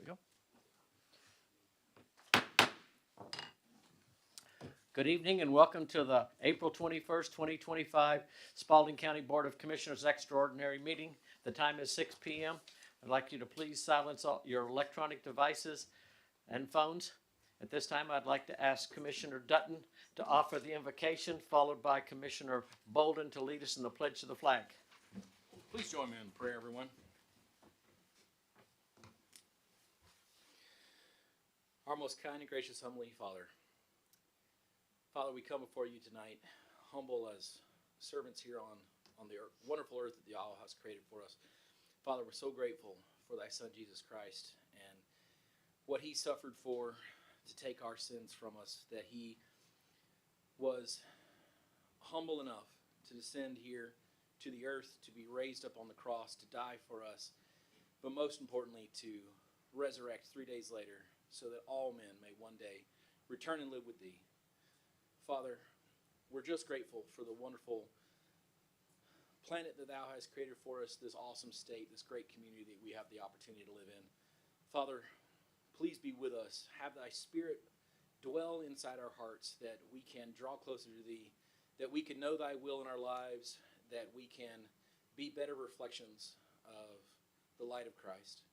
we go. Good evening and welcome to the April 21st, 2025 Spalding County Board of Commissioners Extraordinary Meeting. The time is 6 p.m. I'd like you to please silence all your electronic devices and phones. At this time, I'd like to ask Commissioner Dutton to offer the invocation, followed by Commissioner Bolden to lead us in the Pledge to the Flag. Please join me in prayer, everyone. Our most kind and gracious Heavenly Father, we come before you tonight, humble as servants here on the wonderful earth that the All has created for us. Father, we're so grateful for thy Son, Jesus Christ, and what he suffered for to take our sins from us, that he was humble enough to descend here to the earth, to be raised up on the cross, to die for us, but most importantly, to resurrect 3 days later, so that all men may one day return and live with thee. Father, we're just grateful for the wonderful planet that thou hast created for us, this awesome state, this great community that we have the opportunity to live in. Father, please be with us. Have thy spirit dwell inside our hearts, that we can draw closer to thee, that we can know thy will in our lives, that we can be better reflections of the light of Christ.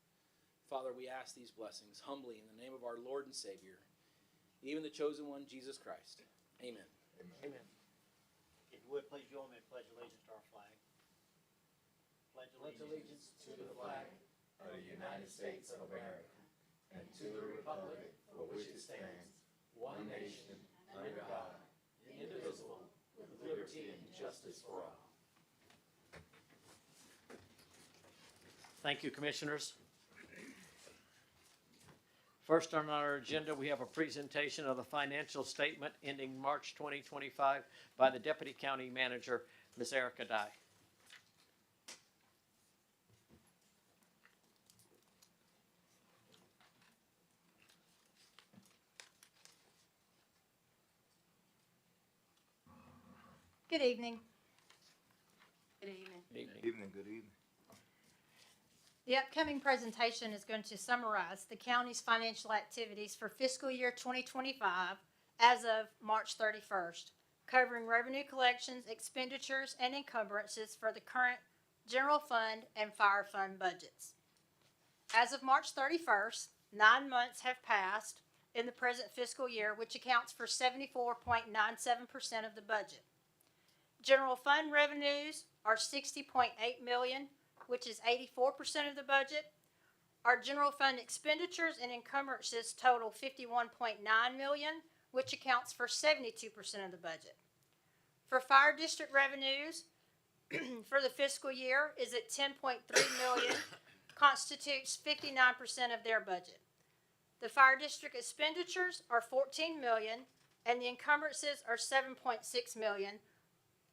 Father, we ask these blessings humbly in the name of our Lord and Savior, even the chosen one, Jesus Christ. Amen. Amen. If you would, please join me in pledge allegiance to our flag. Pledge allegiance to the flag of the United States of America and to the republic for which it stands, one nation, under God, indivisible, with liberty and justice for all. Thank you, Commissioners. First on our agenda, we have a presentation of the financial statement ending March 2025 by the Deputy County Manager, Ms. Erica Dye. Good evening. Good evening. Good evening. The upcoming presentation is going to summarize the county's financial activities for fiscal year 2025 as of March 31st, covering revenue collections, expenditures, and encumbrances for the current general fund and fire fund budgets. As of March 31st, 9 months have passed in the present fiscal year, which accounts for 74.97% of the budget. General fund revenues are $60.8 million, which is 84% of the budget. Our general fund expenditures and encumbrances total $51.9 million, which accounts for 72% of the budget. For fire district revenues for the fiscal year is at $10.3 million, constitutes 59% of their budget. The fire district expenditures are $14 million, and the encumbrances are $7.6 million,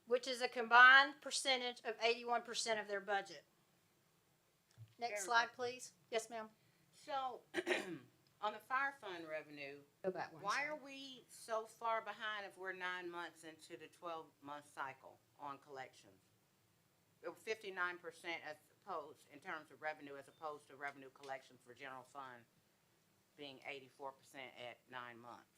which is a combined percentage of 81% of their budget. Next slide, please. Yes, ma'am. So, on the fire fund revenue, Go back one. why are we so far behind if we're 9 months into the 12-month cycle on collections? 59% as opposed, in terms of revenue, as opposed to revenue collections for general fund being 84% at 9 months.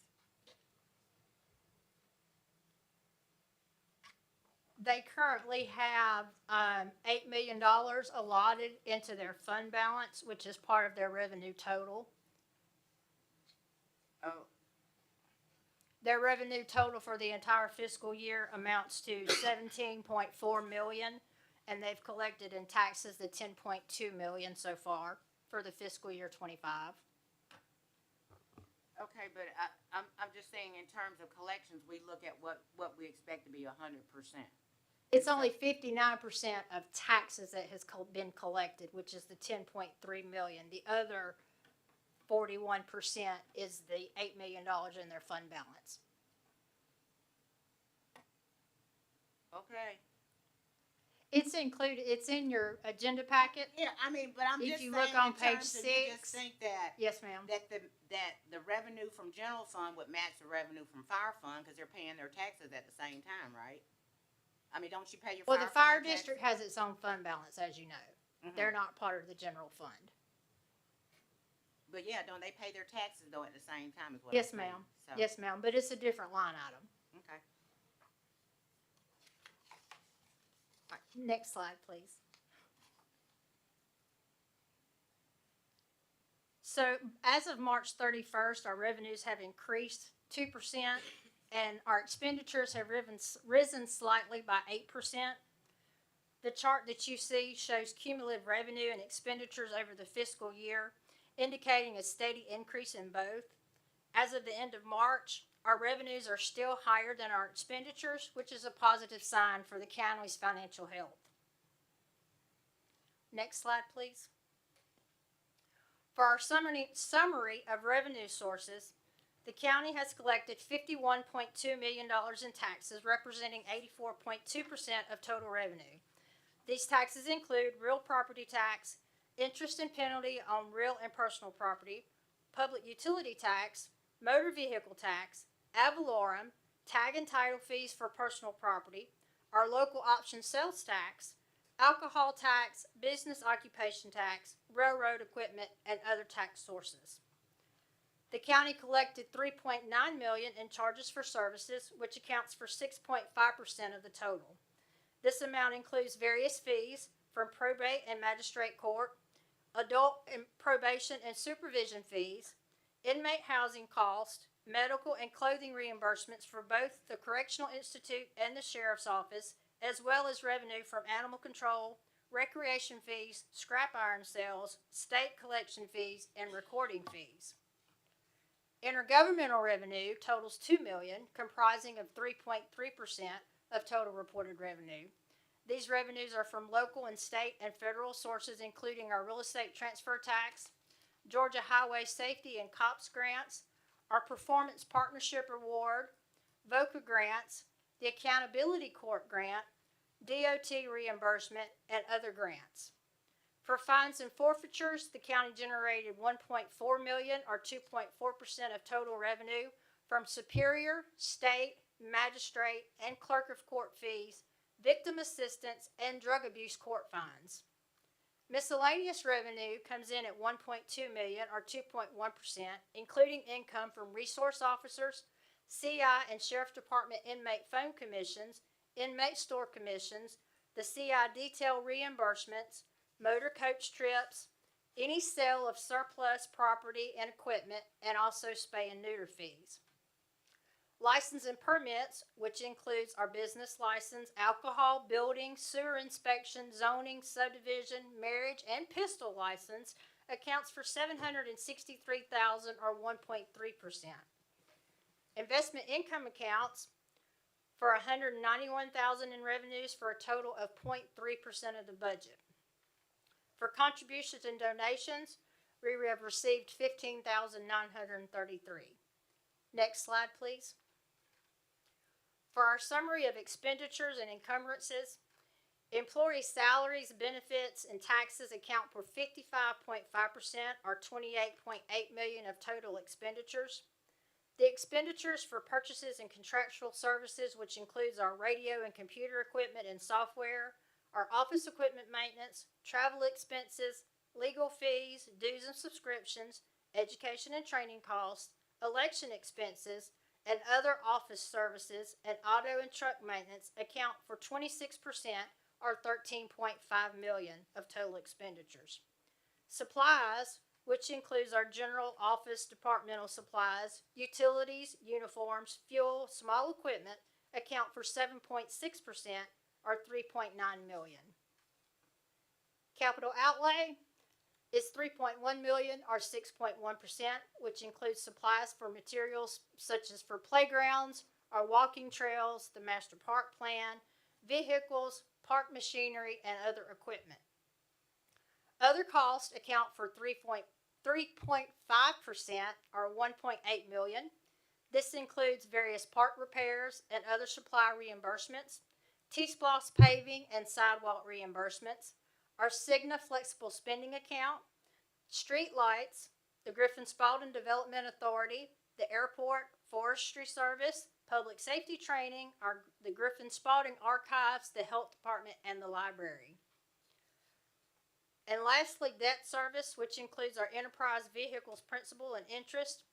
They currently have $8 million allotted into their fund balance, which is part of their revenue total. Oh, Their revenue total for the entire fiscal year amounts to $17.4 million, and they've collected in taxes the $10.2 million so far for the fiscal year 25. okay, but I'm just saying in terms of collections, we look at what we expect to be 100%. It's only 59% of taxes that has been collected, which is the $10.3 million. The other 41% is the $8 million in their fund balance. Okay. It's included. It's in your agenda packet. Yeah, I mean, but I'm If just you saying look on in page terms of you 6. just think that Yes, ma'am. that the revenue from general fund would match the revenue from fire fund because they're paying their taxes at the same time, right? I mean, don't you pay your Well, fire the fire fund taxes? district has its own fund balance, as you know. Mhm. They're not part of the general fund. But yeah, don't they pay their taxes though at the same time as what Yes, I'm saying? ma'am. So, Yes, ma'am, but it's a different line item. okay. All right, next slide, please. So as of March 31st, our revenues have increased 2%, and our expenditures have risen slightly by 8%. The chart that you see shows cumulative revenue and expenditures over the fiscal year, indicating a steady increase in both. As of the end of March, our revenues are still higher than our expenditures, which is a positive sign for the county's financial health. Next slide, please. For our summary of revenue sources, the county has collected $51.2 million in taxes, representing 84.2% of total revenue. These taxes include real property tax, interest and penalty on real and personal property, public utility tax, motor vehicle tax, ad valorem, tag and title fees for personal property, our local option sales tax, alcohol tax, business occupation tax, railroad equipment, and other tax sources. The county collected $3.9 million in charges for services, which accounts for 6.5% of the total. This amount includes various fees from probate and magistrate court, adult and probation and supervision fees, inmate housing costs, medical and clothing reimbursements for both the Correctional Institute and the Sheriff's Office, as well as revenue from animal control, recreation fees, scrap iron sales, state collection fees, and recording fees. Intergovernmental revenue totals $2 million, comprising of 3.3% of total reported revenue. These revenues are from local and state and federal sources, including our real estate transfer tax, Georgia Highway Safety and COPS grants, our Performance Partnership Award, VOCA grants, the Accountability Court grant, DOT reimbursement, and other grants. For fines and forfeitures, the county generated $1.4 million, or 2.4% of total revenue, from superior, state, magistrate, and clerk of court fees, victim assistance, and drug abuse court fines. Miscellaneous revenue comes in at $1.2 million, or 2.1%, including income from resource officers, CI and Sheriff Department inmate phone commissions, inmate store commissions, the CI detail reimbursements, motor coach trips, any sale of surplus property and equipment, and also spay and neuter fees. License and permits, which includes our business license, alcohol, building, sewer inspection, zoning, subdivision, marriage, and pistol license, accounts for $763,000, or 1.3%. Investment income accounts for $191,000 in revenues, for a total of 0.3% of the budget. For contributions and donations, we have received $15,933. Next slide, please. For our summary of expenditures and encumbrances, employee salaries, benefits, and taxes account for 55.5%, or $28.8 million of total expenditures. The expenditures for purchases and contractual services, which includes our radio and computer equipment and software, our office equipment maintenance, travel expenses, legal fees, dues and subscriptions, education and training costs, election expenses, and other office services and auto and truck maintenance account for 26%, or $13.5 million of total expenditures. Supplies, which includes our general office departmental supplies, utilities, uniforms, fuel, small equipment, account for 7.6%, or $3.9 million. Capital outlay is $3.1 million, or 6.1%, which includes supplies for materials such as for playgrounds, our walking trails, the master park plan, vehicles, park machinery, and other equipment. Other costs account for 3.5%, or $1.8 million. This includes various park repairs and other supply reimbursements, T-Splosh paving and sidewalk reimbursements, our Cigna flexible spending account, street lights, the Griffin Spalding Development Authority, the airport, forestry service, public safety training, the Griffin Spalding archives, the health department, and the library. And lastly, debt service, which includes our enterprise vehicles principal and interest,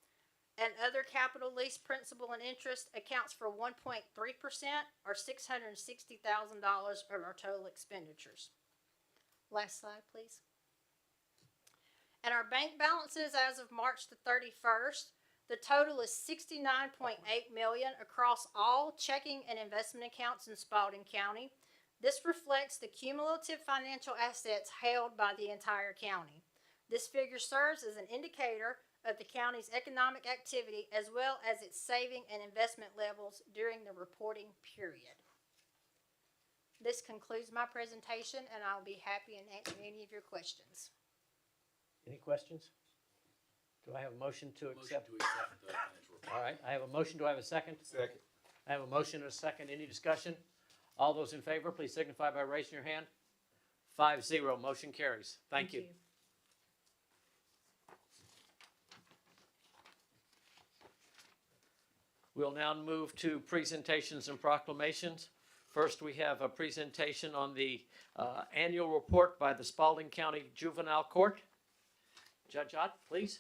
and other capital lease principal and interest, accounts for 1.3% or $660,000 of our total expenditures. Last slide, please. And our bank balances as of March the 31st, the total is $69.8 million across all checking and investment accounts in Spalding County. This reflects the cumulative financial assets held by the entire county. This figure serves as an indicator of the county's economic activity as well as its saving and investment levels during the reporting period. This concludes my presentation, and I'll be happy in answering any of your questions. Any questions? Do I have a motion to Motion accept? to accept the financial report. All right, I have a motion. Do I have a second? Second. I have a motion and a second. Any discussion? All those in favor, please signify by raising your hand. 5-0, motion carries. Thank you. We'll now move to presentations and proclamations. First, we have a presentation on the annual report by the Spalding County Juvenile Court. Judge Ott, please.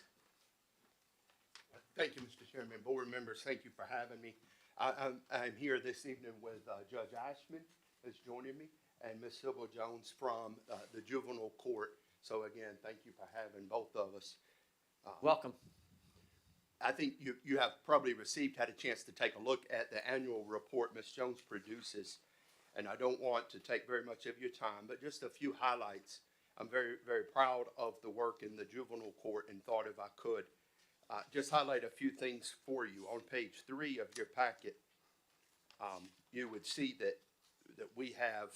Thank you, Mr. Chairman. Board members, thank you for having me. I'm here this evening with Judge Ashman, who's joining me, and Ms. Sybil Jones from the Juvenile Court. So again, thank you for having both of us. Welcome. I think you have probably had a chance to take a look at the annual report Ms. Jones produces, and I don't want to take very much of your time, but just a few highlights. I'm very, very proud of the work in the Juvenile Court and thought if I could just highlight a few things for you. On page 3 of your packet, you would see that we have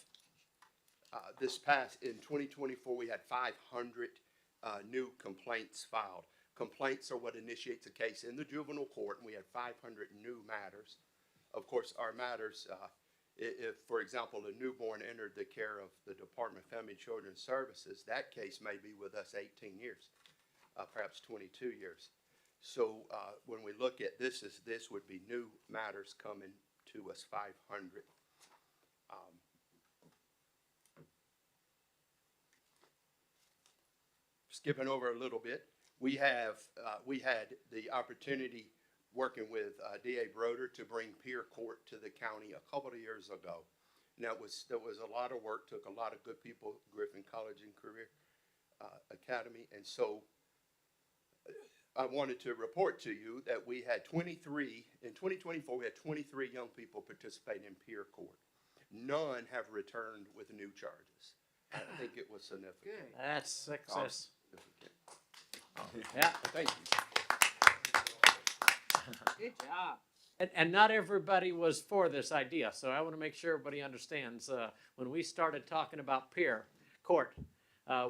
in 2024, we had 500 new complaints filed. Complaints are what initiates a case in the juvenile court, and we had 500 new matters. Of course, our matters, if, for example, a newborn entered the care of the Department of Family and Children's Services, that case may be with us 18 years, perhaps 22 years. So when we look at this would be new matters coming to us, 500. Skipping over a little bit, we had the opportunity working with D.A. Broder to bring peer court to the county a couple of years ago. And that was a lot of work, took a lot of good people, Griffin College and Career Academy. And so I wanted to report to you that we had 23, in 2024, we had 23 young people participate in peer court. None have returned with new charges. I think it was significant. That's success. Significant. Yeah. Thank you. Good job. And not everybody was for this idea, so I want to make sure everybody understands. When we started talking about peer court,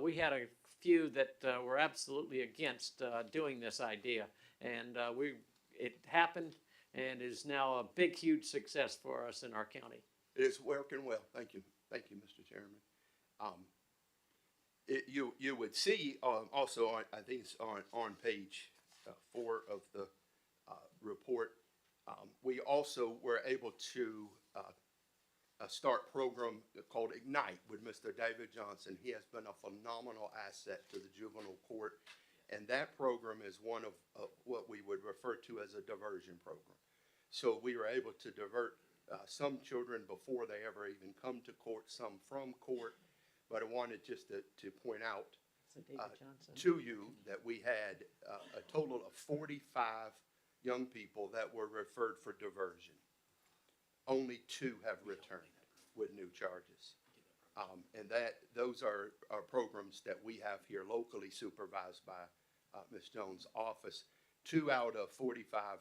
we had a few that were absolutely against doing this idea, and it happened and is now a big, huge success for us in our county. It is working well. Thank you, Mr. Chairman. You would see also on, I think it's on page 4 of the report. We also were able to start a program called Ignite with Mr. David Johnson. He has been a phenomenal asset to the juvenile court, and that program is one of what we would refer to as a diversion program. So we were able to divert some children before they ever even come to court, some from court. But I wanted just to point out to you that we had a total of 45 young people that were referred for diversion. Only 2 have returned with new charges. And those are programs that we have here locally supervised by Ms. Jones' office. 2 out of 45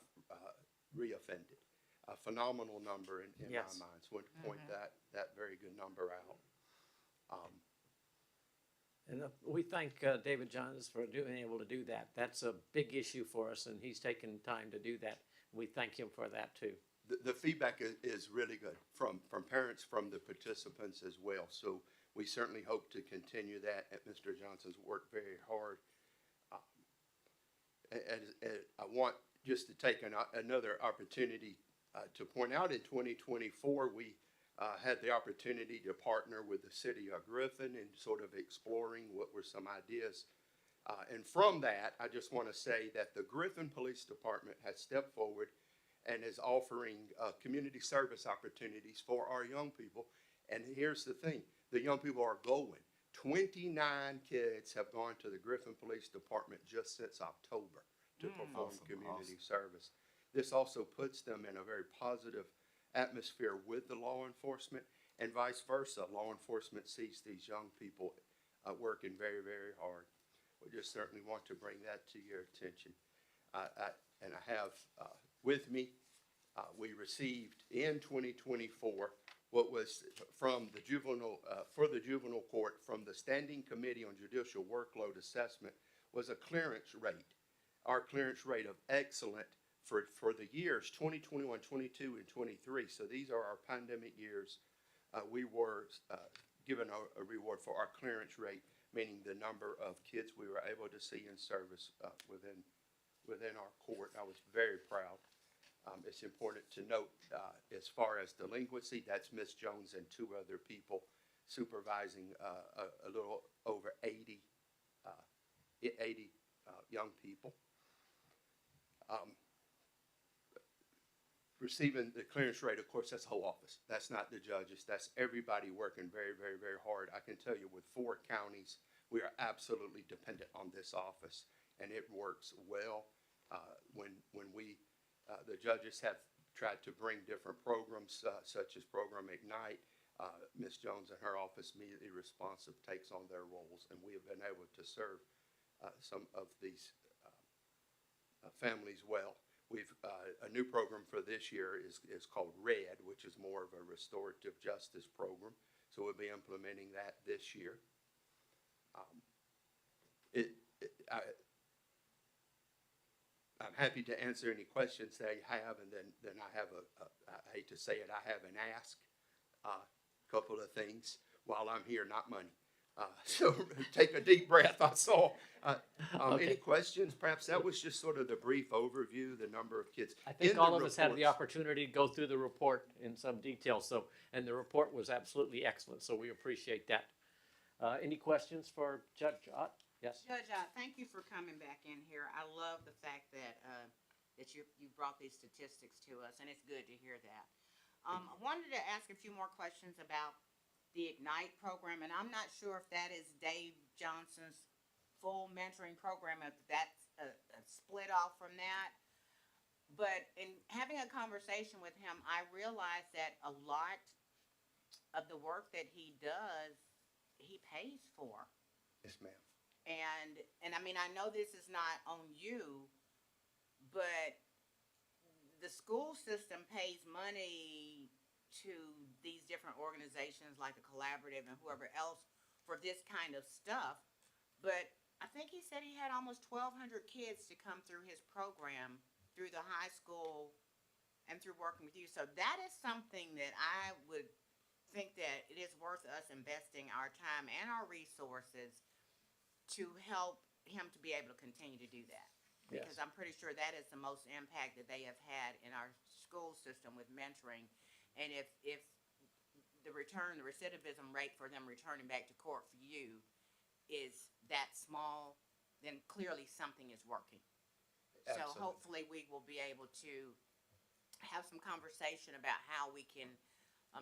reoffended. A phenomenal number in Yes. my mind. So I want to point that very good number out. And we thank David Johns for being able to do that. That's a big issue for us, and he's taken time to do that. We thank him for that too. The feedback is really good from parents, from the participants as well. So we certainly hope to continue that. And Mr. Johnson's worked very hard. And I want just to take another opportunity to point out in 2024, we had the opportunity to partner with the city of Griffin in sort of exploring what were some ideas. And from that, I just want to say that the Griffin Police Department has stepped forward and is offering community service opportunities for our young people. And here's the thing, the young people are going. 29 kids have gone to the Griffin Police Department just since October to perform community service. This also puts them in a very positive atmosphere with the law enforcement, and vice versa. Law enforcement sees these young people working very, very hard. We just certainly want to bring that to your attention. And I have with me, we received in 2024 what was from the juvenile, for the juvenile court from the Standing Committee on Judicial Workload Assessment was a clearance rate. Our clearance rate of excellent for the years 2021, 22, and 23. So these are our pandemic years. We were given a reward for our clearance rate, meaning the number of kids we were able to see in service within our court. I was very proud. It's important to note, as far as delinquency, that's Ms. Jones and two other people supervising a little over 80 young people. Receiving the clearance rate, of course, that's the whole office. That's not the judges. That's everybody working very, very, very hard. I can tell you with 4 counties, we are absolutely dependent on this office, and it works well. When we the judges have tried to bring different programs, such as Program Ignite. Ms. Jones and her office immediately responsive takes on their roles, and we have been able to serve some of these families well. We've a new program for this year is called RED, which is more of a restorative justice program. So we'll be implementing that this year. I'm happy to answer any questions they have, and then I have I hate to say it, I have an ask, couple of things while I'm here, not money. So take a deep breath. I saw. Any questions? Perhaps that was just sort of the brief overview, the number of kids. I think In all the of us had the reports- opportunity to go through the report in some detail. So, and the report was absolutely excellent. So we appreciate that. Any questions for Judge Ott? Yes. Judge, thank you for coming back in here. I love the fact that you brought these statistics to us, and it's good to hear that. I wanted to ask a few more questions about the Ignite program, and I'm not sure if that is Dave Johnson's full mentoring program, if that's a split off from that. But in having a conversation with him, I realized that a lot of the work that he does, he pays for. Yes, ma'am. And I mean, I know this is not on you, but the school system pays money to these different organizations like the Collaborative and whoever else for this kind of stuff. But I think he said he had almost 1,200 kids to come through his program through the high school and through working with you. So that is something that I would think that it is worth us investing our time and our resources to help him to be able to continue to do that. Because I'm pretty sure that is the most impact that they have had in our school system with mentoring. And if the recidivism rate for them returning back to court for you is that small, then clearly something is working. Absolutely. So hopefully we will be able to have some conversation about how we can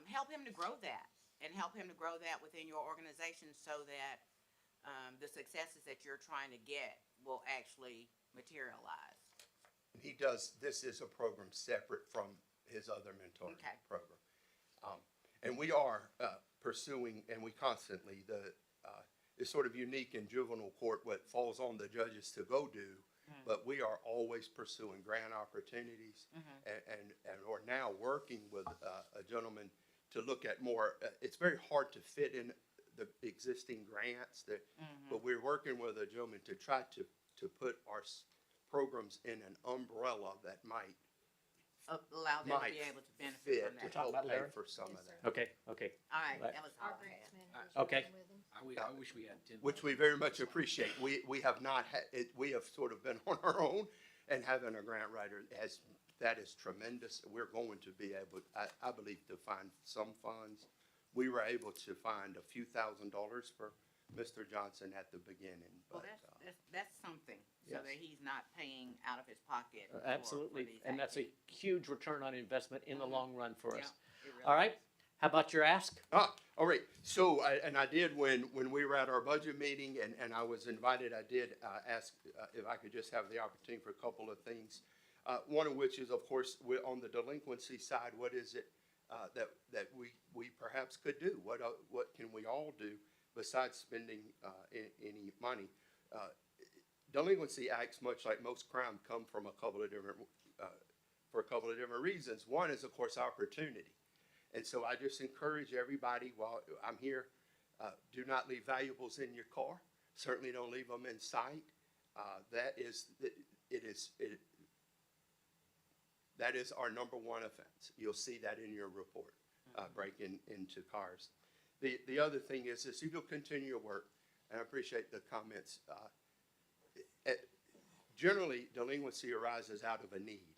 help him to grow that and help him to grow that within your organization so that the successes that you're trying to get will actually materialize. He does, this is a program separate from his other mentoring program. And we are pursuing, and we constantly, it's sort of unique in juvenile court what falls on the judges to go do, but we are always pursuing grant opportunities and we're now working with a gentleman to look at more, it's very hard to fit in the existing grants, but we're working with a gentleman to try to put our programs in an umbrella that might Allow them to be able to benefit fit from to that. help about pay Larry? for some of that. Okay. All right, Right. that was all Our I grants had. managers Okay. working with him. I wish we had 10. Which we very much appreciate. We have not had, we have sort of been on our own, and having a grant writer has that is tremendous. We're going to be able, I believe, to find some funds. We were able to find a few $1,000s for Mr. Johnson at the beginning, Well, but, that's something, so yes. that he's not paying out of his pocket. for Absolutely, these and that's a activities. huge return on investment in the long run for Yeah, us. it really All right, is. how about your ask? all right. So, I did when we were at our budget meeting and I was invited, I did ask if I could just have the opportunity for a couple of things. One of which is, of course, on the delinquency side, what is it that we perhaps could do? What can we all do besides spending any money? Delinquency acts, much like most crime, come from a couple of different for a couple of different reasons. One is, of course, opportunity. And so I just encourage everybody while I'm here, do not leave valuables in your car. Certainly don't leave them in sight. That is our number one offense. You'll see that in your report, breaking into cars. The other thing is this, if you'll continue your work, and I appreciate the comments, generally delinquency arises out of a need.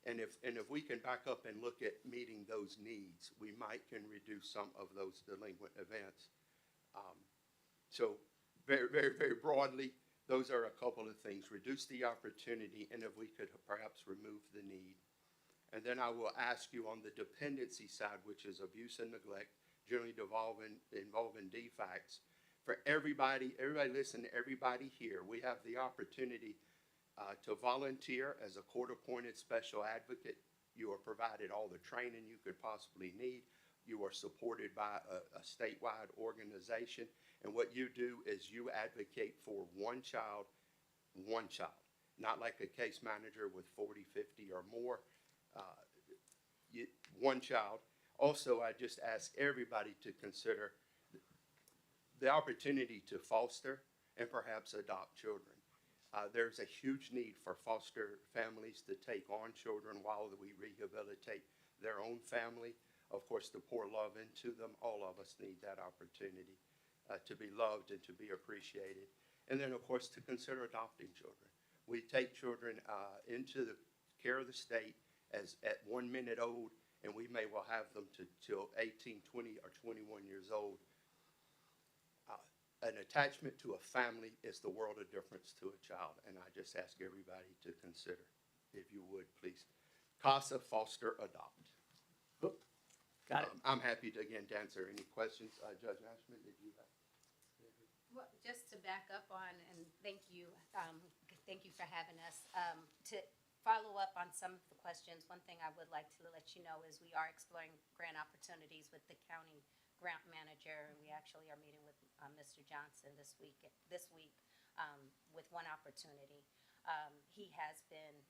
And if we can back up and look at meeting those needs, we can reduce some of those delinquent events. So very, very, very broadly, those are a couple of things. Reduce the opportunity, and if we could perhaps remove the need. And then I will ask you on the dependency side, which is abuse and neglect, generally involving defects. For everybody listen, everybody here, we have the opportunity to volunteer as a court-appointed special advocate. You are provided all the training you could possibly need. You are supported by a statewide organization. And what you do is you advocate for one child, not like a case manager with 40, 50 or more. One child. Also, I just ask everybody to consider the opportunity to foster and perhaps adopt children. There's a huge need for foster families to take on children while we rehabilitate their own family. Of course, to pour love into them. All of us need that opportunity to be loved and to be appreciated. And then, of course, to consider adopting children. We take children into the care of the state as at 1 minute old, and we may well have them till 18, 20, or 21 years old. An attachment to a family is the world of difference to a child, and I just ask everybody to consider, if you would, please. CASA, foster, adopt. Got it. I'm happy to, again, to answer any questions. Judge Ashman, did you have? Well, just to back up on, and thank you for having us. To follow up on some of the questions, one thing I would like to let you know is we are exploring grant opportunities with the county grant manager, and we actually are meeting with Mr. Johnson this week with one opportunity. He has been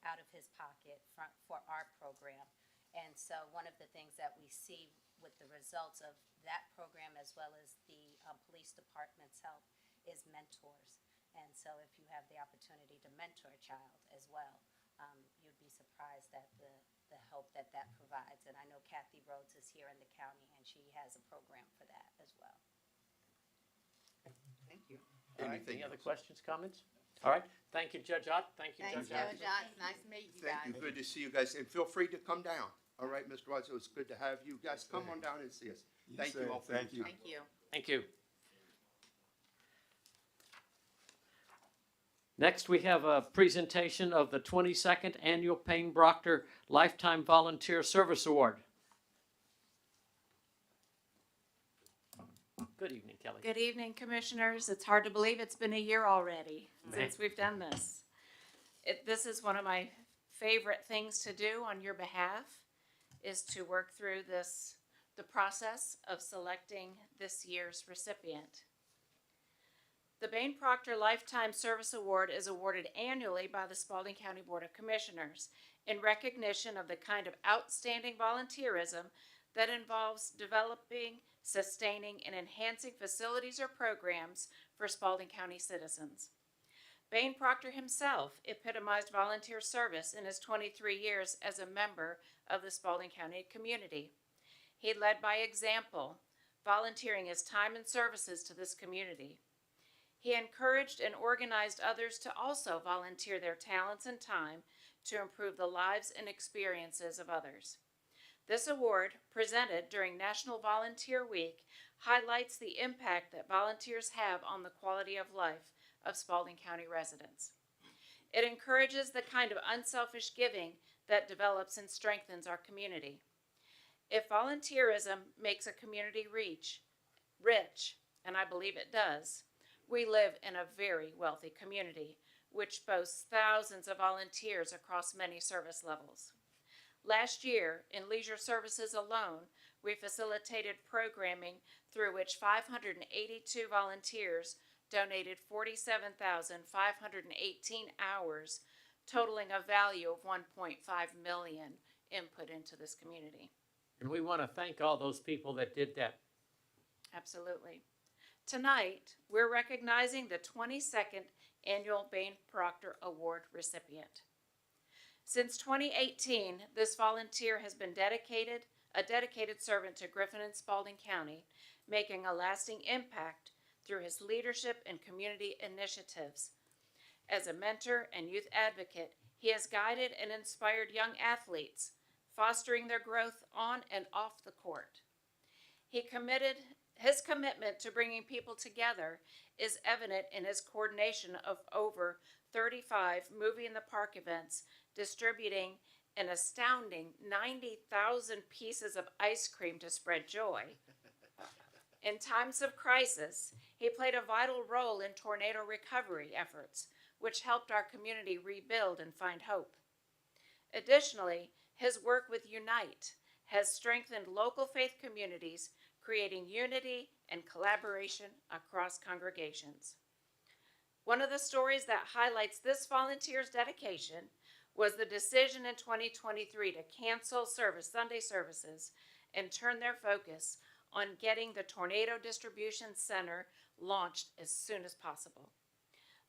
out of his pocket for our program, and so one of the things that we see with the results of that program as well as the police department's help is mentors. And so if you have the opportunity to mentor a child as well, you'd be surprised at the help that provides. And I know Kathy Rhodes is here in the county, and she has a program for that as well. Thank you. All right, Anything any other else? questions, comments? All right, thank you, Judge Ott. Thank you, Thanks, Judge Ott. Judge Ott. Nice to meet you guys. Thank you. Good to see you guys. And feel free to come down. All right, Mr. Watts, it was good to have you. Guys, come on down and see us. Thank you all for your time. Thank you. Thank you. Next, we have a presentation of the 22nd Annual Payne Proctor Lifetime Volunteer Service Award. Good evening, Kelly. Good evening, Commissioners. It's hard to believe it's been a year already since we've done this. This is one of my favorite things to do on your behalf, is to work through the process of selecting this year's recipient. The Bain Proctor Lifetime Service Award is awarded annually by the Spalding County Board of Commissioners in recognition of the kind of outstanding volunteerism that involves developing, sustaining, and enhancing facilities or programs for Spalding County citizens. Bain Proctor himself epitomized volunteer service in his 23 years as a member of the Spalding County community. He led by example, volunteering his time and services to this community. He encouraged and organized others to also volunteer their talents and time to improve the lives and experiences of others. This award, presented during National Volunteer Week, highlights the impact that volunteers have on the quality of life of Spalding County residents. It encourages the kind of unselfish giving that develops and strengthens our community. If volunteerism makes a community rich, and I believe it does, we live in a very wealthy community, which boasts thousands of volunteers across many service levels. Last year, in leisure services alone, we facilitated programming through which 582 volunteers donated 47,518 hours, totaling a value of $1.5 million input into this community. And we want to thank all those people that did that. Absolutely. Tonight, we're recognizing the 22nd Annual Bain Proctor Award recipient. Since 2018, this volunteer has been a dedicated servant to Griffin and Spalding County, making a lasting impact through his leadership and community initiatives. As a mentor and youth advocate, he has guided and inspired young athletes, fostering their growth on and off the court. His commitment to bringing people together is evident in his coordination of over 35 Movie in the Park events, distributing an astounding 90,000 pieces of ice cream to spread joy. In times of crisis, he played a vital role in tornado recovery efforts, which helped our community rebuild and find hope. Additionally, his work with Unite has strengthened local faith communities, creating unity and collaboration across congregations. One of the stories that highlights this volunteer's dedication was the decision in 2023 to cancel Sunday services and turn their focus on getting the Tornado Distribution Center launched as soon as possible.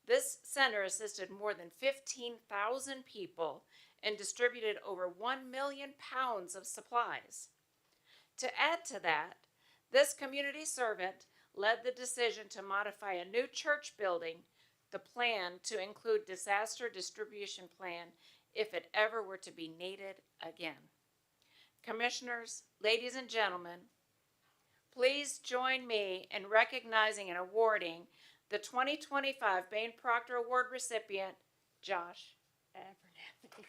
This center assisted more than 15,000 people and distributed over 1 million pounds of supplies. To add to that, this community servant led the decision to modify a new church building, the plan to include disaster distribution plan if it ever were to be needed again. Commissioners, ladies and gentlemen, please join me in recognizing and awarding the 2025 Bain Proctor Award recipient, Josh Abernathy.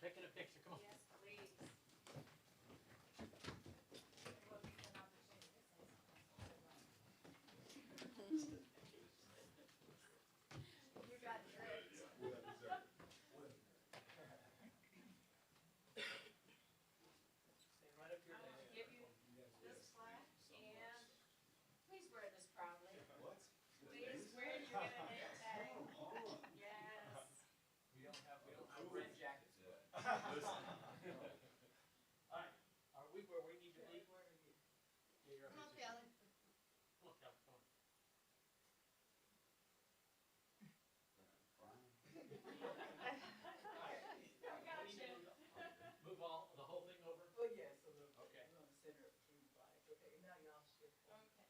Taking a picture, come on. Yes, please. You got it. Stand right up here. I want to give you this plaque, and please wear this proudly. Please wear your name tag. Yes. We don't have red jackets, but. All right, are we where we need to be? Yeah, you're Come on, up. Kelly. Come on, Kelly, come on. Move the whole thing over? Oh, yes, a little bit. Okay. We're on the center of the green flag. Okay, and now y'all shift. Okay.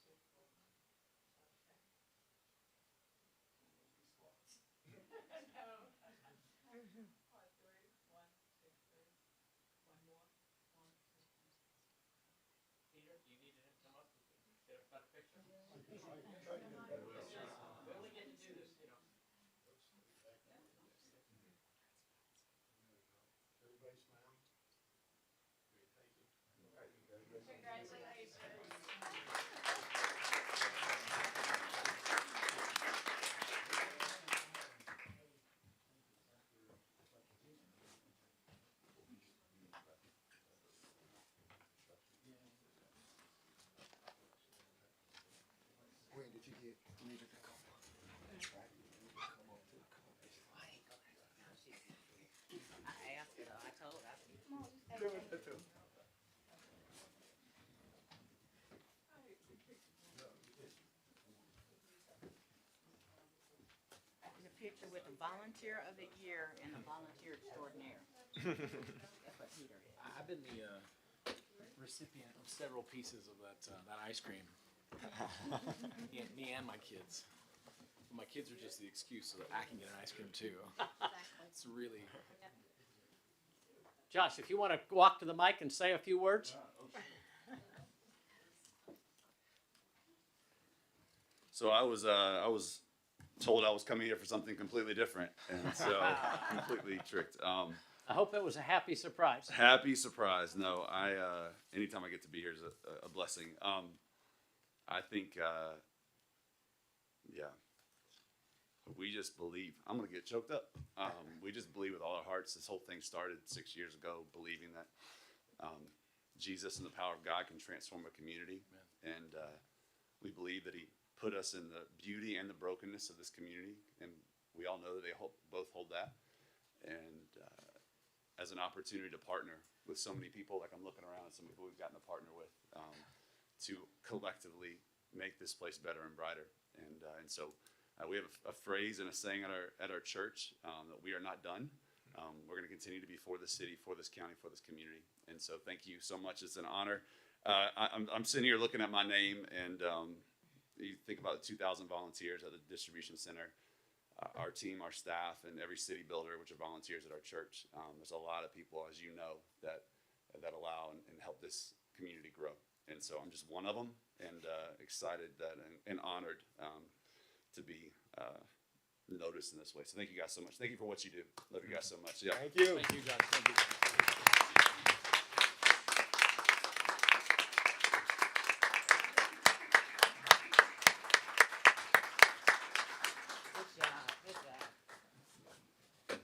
Shift forward. Okay. All right, three. 1, 2, 3. One more. 1, 2, 3. Peter, do you need to come up and get a better picture? We only get to do this, you know. Everybody smile. Great, thank you. Congratulations. Where did you get? You needed to come. That's right. You need to come up to the car. I asked her, I told her. The picture with the volunteer of the year and the volunteer extraordinaire. That's what I've been the recipient of several pieces of that ice cream. Me and my kids. My kids are just the excuse so that I can get an ice cream too. It's really. Josh, if you want to walk to the mic and say a few words. So I was told I was coming here for something completely different, and so completely tricked. I hope it was a happy surprise. Happy surprise. No, anytime I get to be here is a blessing. I think, yeah, we just believe. I'm going to get choked up. We just believe with all our hearts. This whole thing started 6 years ago, believing that Jesus and the power of God can transform a community. Amen. And we believe that he put us in the beauty and the brokenness of this community. And we all know that they both hold that. And as an opportunity to partner with so many people, like I'm looking around at some people we've gotten to partner with, to collectively make this place better and brighter. And so we have a phrase and a saying at our church that we are not done. We're going to continue to be for the city, for this county, for this community. And so thank you so much. It's an honor. I'm sitting here looking at my name, and you think about the 2,000 volunteers at the distribution center, our team, our staff, and every city builder, which are volunteers at our church. There's a lot of people, as you know, that allow and help this community grow. And so I'm just one of them, and excited and honored to be noticed in this way. So thank you guys so much. Thank you for what you do. Love you guys so much. Yeah. Thank you. Thank you, Josh. Thank you. Good job, good job.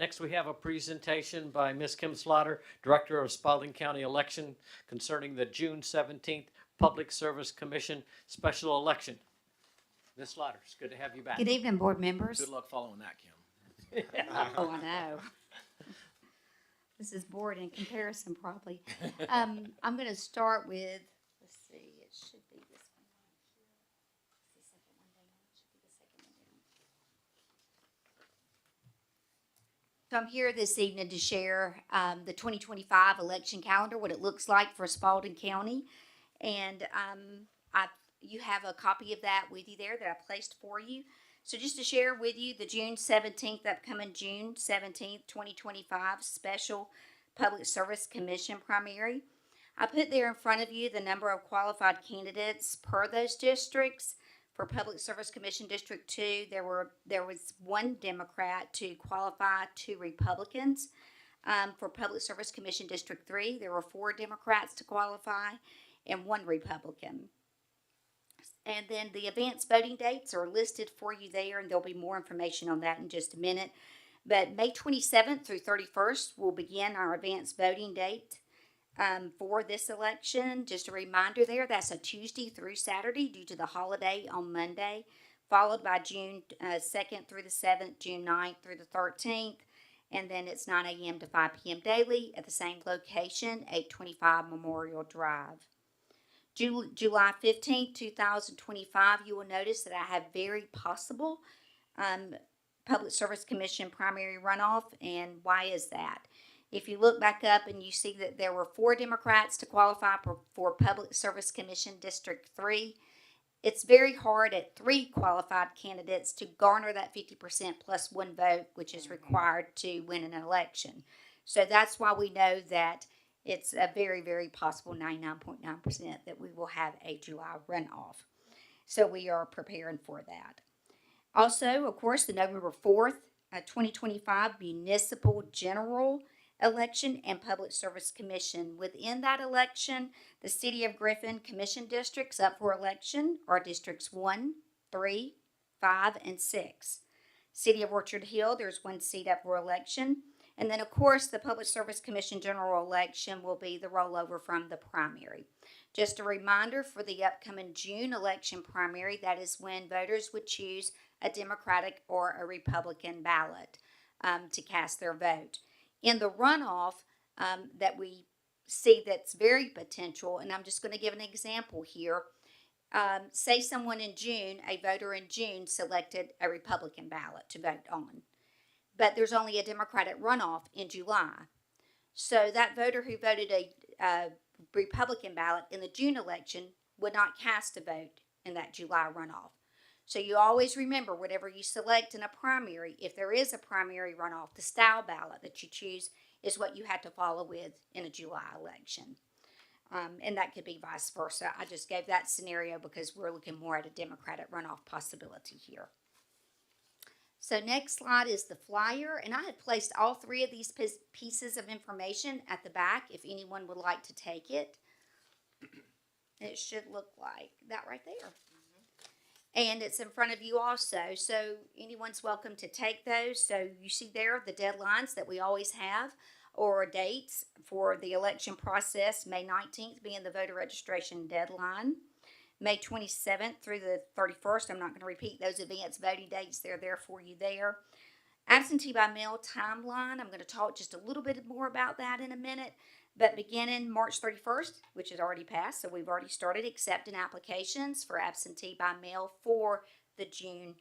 Next, we have a presentation by Ms. Kim Slaughter, Director of Spalding County Election, concerning the June 17th Public Service Commission special election. Ms. Slaughter, it's good to have you back. Good evening, board members. Good luck following that, Kim. Oh, I know. This is board in comparison, probably. I'm going to start with, let's see, it should be this one right here. It's the second one down. It should be the second one down. So I'm here this evening to share the 2025 election calendar, what it looks like for Spalding County. And you have a copy of that with you there that I placed for you. So just to share with you the June 17th, upcoming June 17th, 2025 special Public Service Commission primary. I put there in front of you the number of qualified candidates per those districts. For Public Service Commission District 2, there was one Democrat to qualify, 2 Republicans. For Public Service Commission District 3, there were 4 Democrats to qualify and 1 Republican. And then the advanced voting dates are listed for you there, and there'll be more information on that in just a minute. But May 27th through 31st will begin our advanced voting date for this election. Just a reminder there, that's a Tuesday through Saturday due to the holiday on Monday, followed by June 2nd through the 7th, June 9th through the 13th, and then it's 9 a.m. to 5 p.m. daily at the same location, 825 Memorial Drive. July 15th, 2025, you will notice that I have very possible Public Service Commission primary runoff, and why is that? If you look back up and you see that there were 4 Democrats to qualify for Public Service Commission District 3, it's very hard at 3 qualified candidates to garner that 50% plus 1 vote, which is required to win an election. So that's why we know that it's a very, very possible 99.9% that we will have a July runoff. So we are preparing for that. Also, of course, the November 4th, 2025 municipal general election and Public Service Commission. Within that election, the City of Griffin Commission districts up for election are Districts 1, 3, 5, and 6. City of Orchard Hill, there's 1 seat up for election. And then, of course, the Public Service Commission general election will be the rollover from the primary. Just a reminder for the upcoming June election primary, that is when voters would choose a Democratic or a Republican ballot to cast their vote. In the runoff that we see that's very potential, and I'm just going to give an example here. Say someone in June, a voter in June, selected a Republican ballot to vote on. But there's only a Democratic runoff in July. So that voter who voted a Republican ballot in the June election would not cast a vote in that July runoff. So you always remember, whatever you select in a primary, if there is a primary runoff, the style ballot that you choose is what you have to follow with in a July election. And that could be vice versa. I just gave that scenario because we're looking more at a Democratic runoff possibility here. So next slide is the flyer, and I had placed all three of these pieces of information at the back if anyone would like to take it. It should look like that right there. And it's in front of you also, so anyone's welcome to take those. So you see there the deadlines that we always have, or dates for the election process, May 19th being the voter registration deadline. May 27th through the 31st, I'm not going to repeat those advanced voting dates, they're there for you there. Absentee by mail timeline, I'm going to talk just a little bit more about that in a minute. But beginning March 31st, which has already passed, so we've already started accepting applications for absentee by mail for the June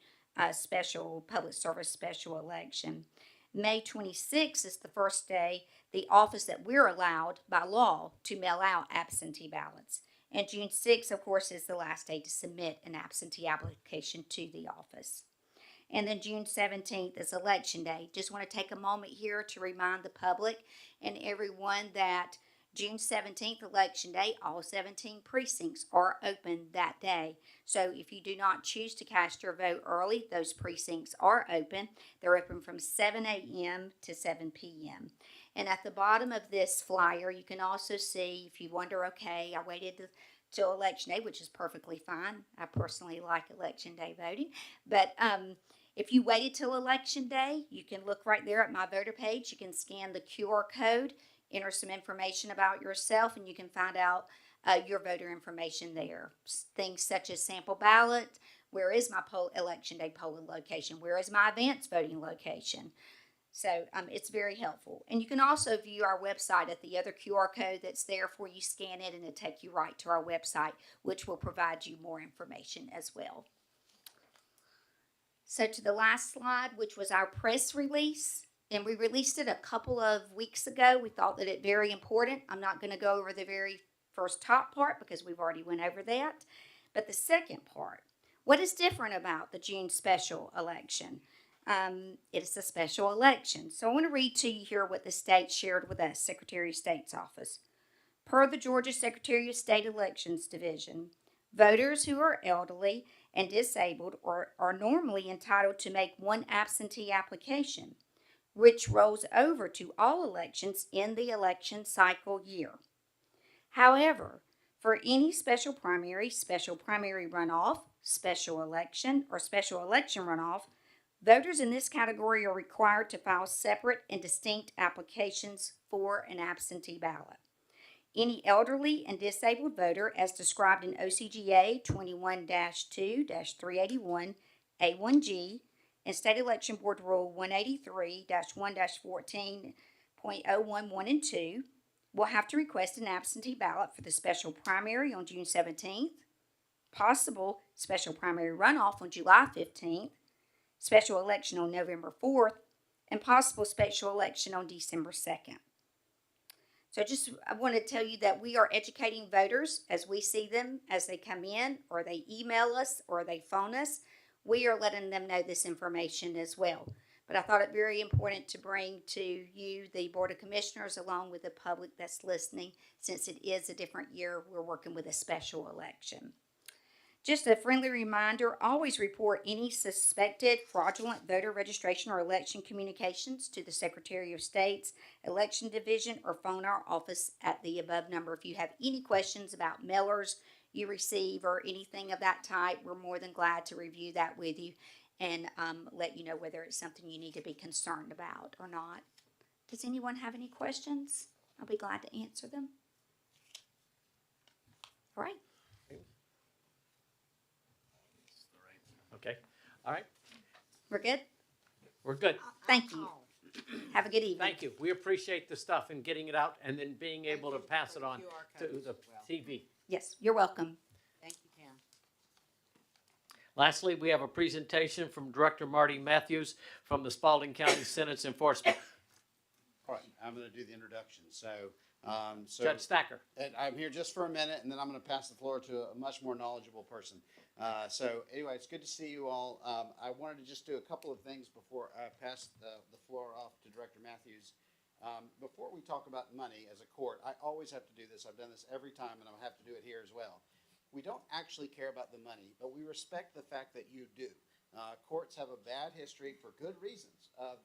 special public service special election. May 26th is the first day, the office that we're allowed by law to mail out absentee ballots. And June 6th, of course, is the last day to submit an absentee application to the office. And then June 17th is Election Day. Just want to take a moment here to remind the public and everyone that June 17th, Election Day, all 17 precincts are open that day. So if you do not choose to cast your vote early, those precincts are open. They're open from 7 a.m. to 7 p.m. And at the bottom of this flyer, you can also see, if you wonder, okay, I waited till Election Day, which is perfectly fine. I personally like Election Day voting. But if you waited till Election Day, you can look right there at my voter page. You can scan the QR code, enter some information about yourself, and you can find out your voter information there. Things such as sample ballot, where is my Election Day polling location, where is my advanced voting location. So it's very helpful. And you can also view our website at the other QR code that's there for you. Scan it and it'll take you right to our website, which will provide you more information as well. So to the last slide, which was our press release, and we released it a couple of weeks ago. We thought that it's very important. I'm not going to go over the very first top part because we've already went over that. But the second part, what is different about the June special election? It's a special election. So I want to read to you here what the state shared with us, Secretary of State's office. Per the Georgia Secretary of State Elections Division, voters who are elderly and disabled are normally entitled to make one absentee application, which rolls over to all elections in the election cycle year. However, for any special primary runoff, special election, or special election runoff, voters in this category are required to file separate and distinct applications for an absentee ballot. Any elderly and disabled voter, as described in OCGA 21-2-381 A1G and State Election Board Rule 183-1-14.011 and 2, will have to request an absentee ballot for the special primary on June 17th, possible special primary runoff on July 15th, special election on November 4th, and possible special election on December 2nd. So I want to tell you that we are educating voters as we see them, as they come in, or they email us, or they phone us. We are letting them know this information as well. But I thought it very important to bring to you, the Board of Commissioners, along with the public that's listening, since it is a different year. We're working with a special election. Just a friendly reminder, always report any suspected fraudulent voter registration or election communications to the Secretary of State's Election Division or phone our office at the above number. If you have any questions about mailers you receive or anything of that type, we're more than glad to review that with you and let you know whether it's something you need to be concerned about or not. Does anyone have any questions? I'll be glad to answer them. All right. Okay, all right, We're good? we're good. Thank you. Have a good evening. Thank you. We appreciate the stuff and getting it out and then being able to pass it on to the TV. Yes, you're welcome. Thank you, Tim. Lastly, we have a presentation from Director Marty Matthews from the Spalding County Senate's Enforcement. All right, I'm going to do the introduction. So Judge Thacker. and I'm here just for a minute, and then I'm going to pass the floor to a much more knowledgeable person. So anyway, it's good to see you all. I wanted to just do a couple of things before I pass the floor off to Director Matthews. Before we talk about money as a court, I always have to do this. I've done this every time, and I'll have to do it here as well. We don't actually care about the money, but we respect the fact that you do. Courts have a bad history for good reasons of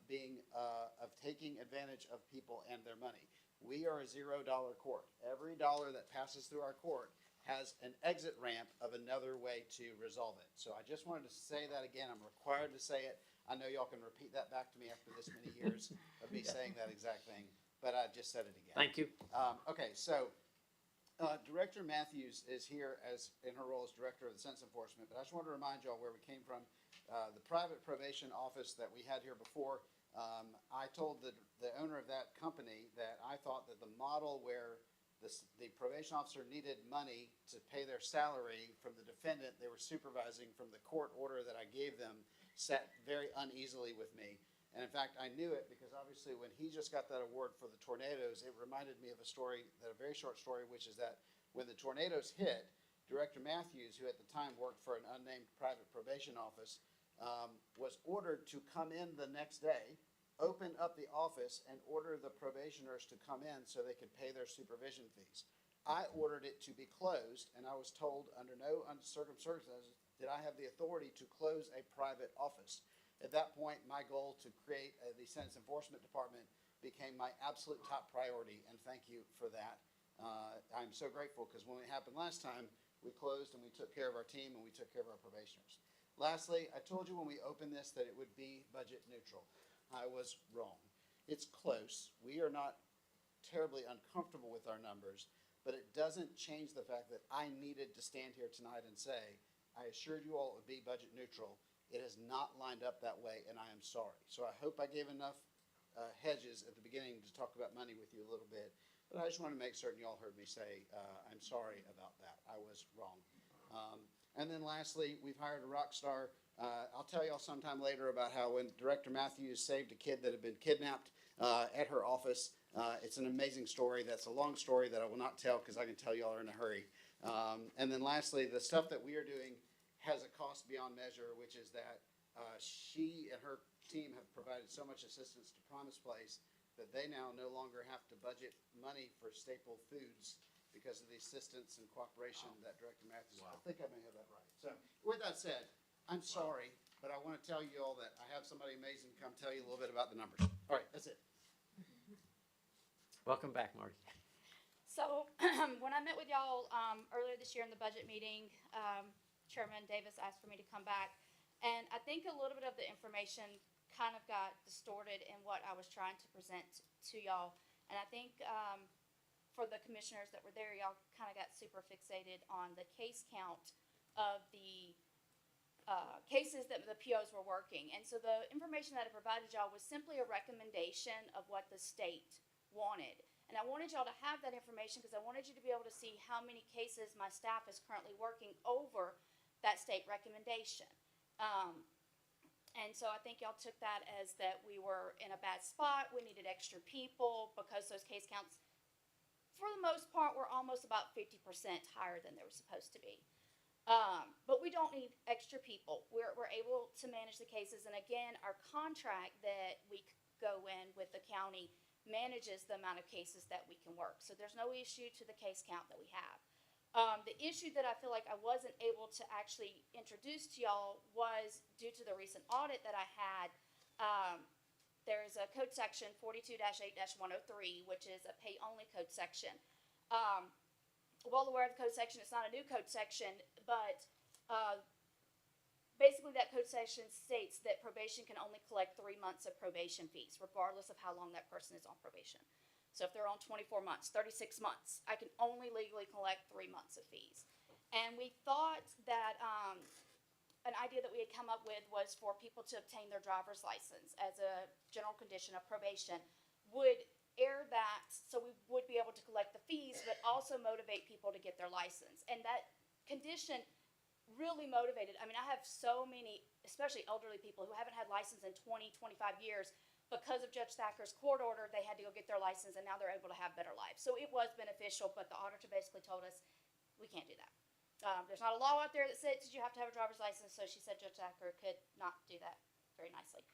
taking advantage of people and their money. We are a $0 court. Every dollar that passes through our court has an exit ramp of another way to resolve it. So I just wanted to say that again. I'm required to say it. I know y'all can repeat that back to me after this many years of me saying that exact thing, but I just said it again. Thank you. Okay, so Director Matthews is here in her role as Director of the Census Enforcement, but I just want to remind y'all where we came from. The private probation office that we had here before, I told the owner of that company that I thought that the model where the probation officer needed money to pay their salary from the defendant they were supervising from the court order that I gave them sat very uneasily with me. And in fact, I knew it because obviously when he just got that award for the tornadoes, it reminded me of a very short story, which is that when the tornadoes hit, Director Matthews, who at the time worked for an unnamed private probation office, was ordered to come in the next day, open up the office, and order the probationers to come in so they could pay their supervision fees. I ordered it to be closed, and I was told under no circumstances did I have the authority to close a private office. At that point, my goal to create the Census Enforcement Department became my absolute top priority, and thank you for that. I'm so grateful because when it happened last time, we closed and we took care of our team and we took care of our probationers. Lastly, I told you when we opened this that it would be budget neutral. I was wrong. It's close. We are not terribly uncomfortable with our numbers, but it doesn't change the fact that I needed to stand here tonight and say, I assured you all it would be budget neutral. It has not lined up that way, and I am sorry. So I hope I gave enough hedges at the beginning to talk about money with you a little bit, but I just want to make certain you all heard me say I'm sorry about that. I was wrong. And then lastly, we've hired a rock star. I'll tell y'all sometime later about how when Director Matthews saved a kid that had been kidnapped at her office. It's an amazing story. That's a long story that I will not tell because I can tell y'all are in a hurry. And then lastly, the stuff that we are doing has a cost beyond measure, which is that she and her team have provided so much assistance to Promise Place that they now no longer have to budget money for staple foods because of the assistance and cooperation that Director Matthews. I think I may have that right. So with that said, I'm sorry, but I want to tell you all that I have somebody amazing come tell you a little bit about the numbers. All right, that's it. Welcome back, Marty. So when I met with y'all earlier this year in the budget meeting, Chairman Davis asked for me to come back. And I think a little bit of the information kind of got distorted in what I was trying to present to y'all. And I think for the commissioners that were there, y'all kind of got super fixated on the case count of the cases that the POs were working. And so the information that I provided y'all was simply a recommendation of what the state wanted. And I wanted y'all to have that information because I wanted you to be able to see how many cases my staff is currently working over that state recommendation. And so I think y'all took that as that we were in a bad spot, we needed extra people because those case counts, for the most part, were almost about 50% higher than they were supposed to be. But we don't need extra people. We're able to manage the cases. And again, our contract that we go in with the county manages the amount of cases that we can work. So there's no issue to the case count that we have. The issue that I feel like I wasn't able to actually introduce to y'all was due to the recent audit that I had. There is a code section 42-8-103, which is a pay-only code section. Well aware of the code section, it's not a new code section, but basically that code section states that probation can only collect 3 months of probation fees, regardless of how long that person is on probation. So if they're on 24 months, 36 months, I can only legally collect 3 months of fees. And we thought that an idea that we had come up with was for people to obtain their driver's license as a general condition of probation would air that so we would be able to collect the fees, but also motivate people to get their license. And that condition really motivated. I mean, I have so many, especially elderly people who haven't had license in 20, 25 years, because of Judge Thacker's court order, they had to go get their license, and now they're able to have better lives. So it was beneficial, but the auditor basically told us, we can't do that. There's not a law out there that says you have to have a driver's license, so she said Judge Thacker could not do that very nicely.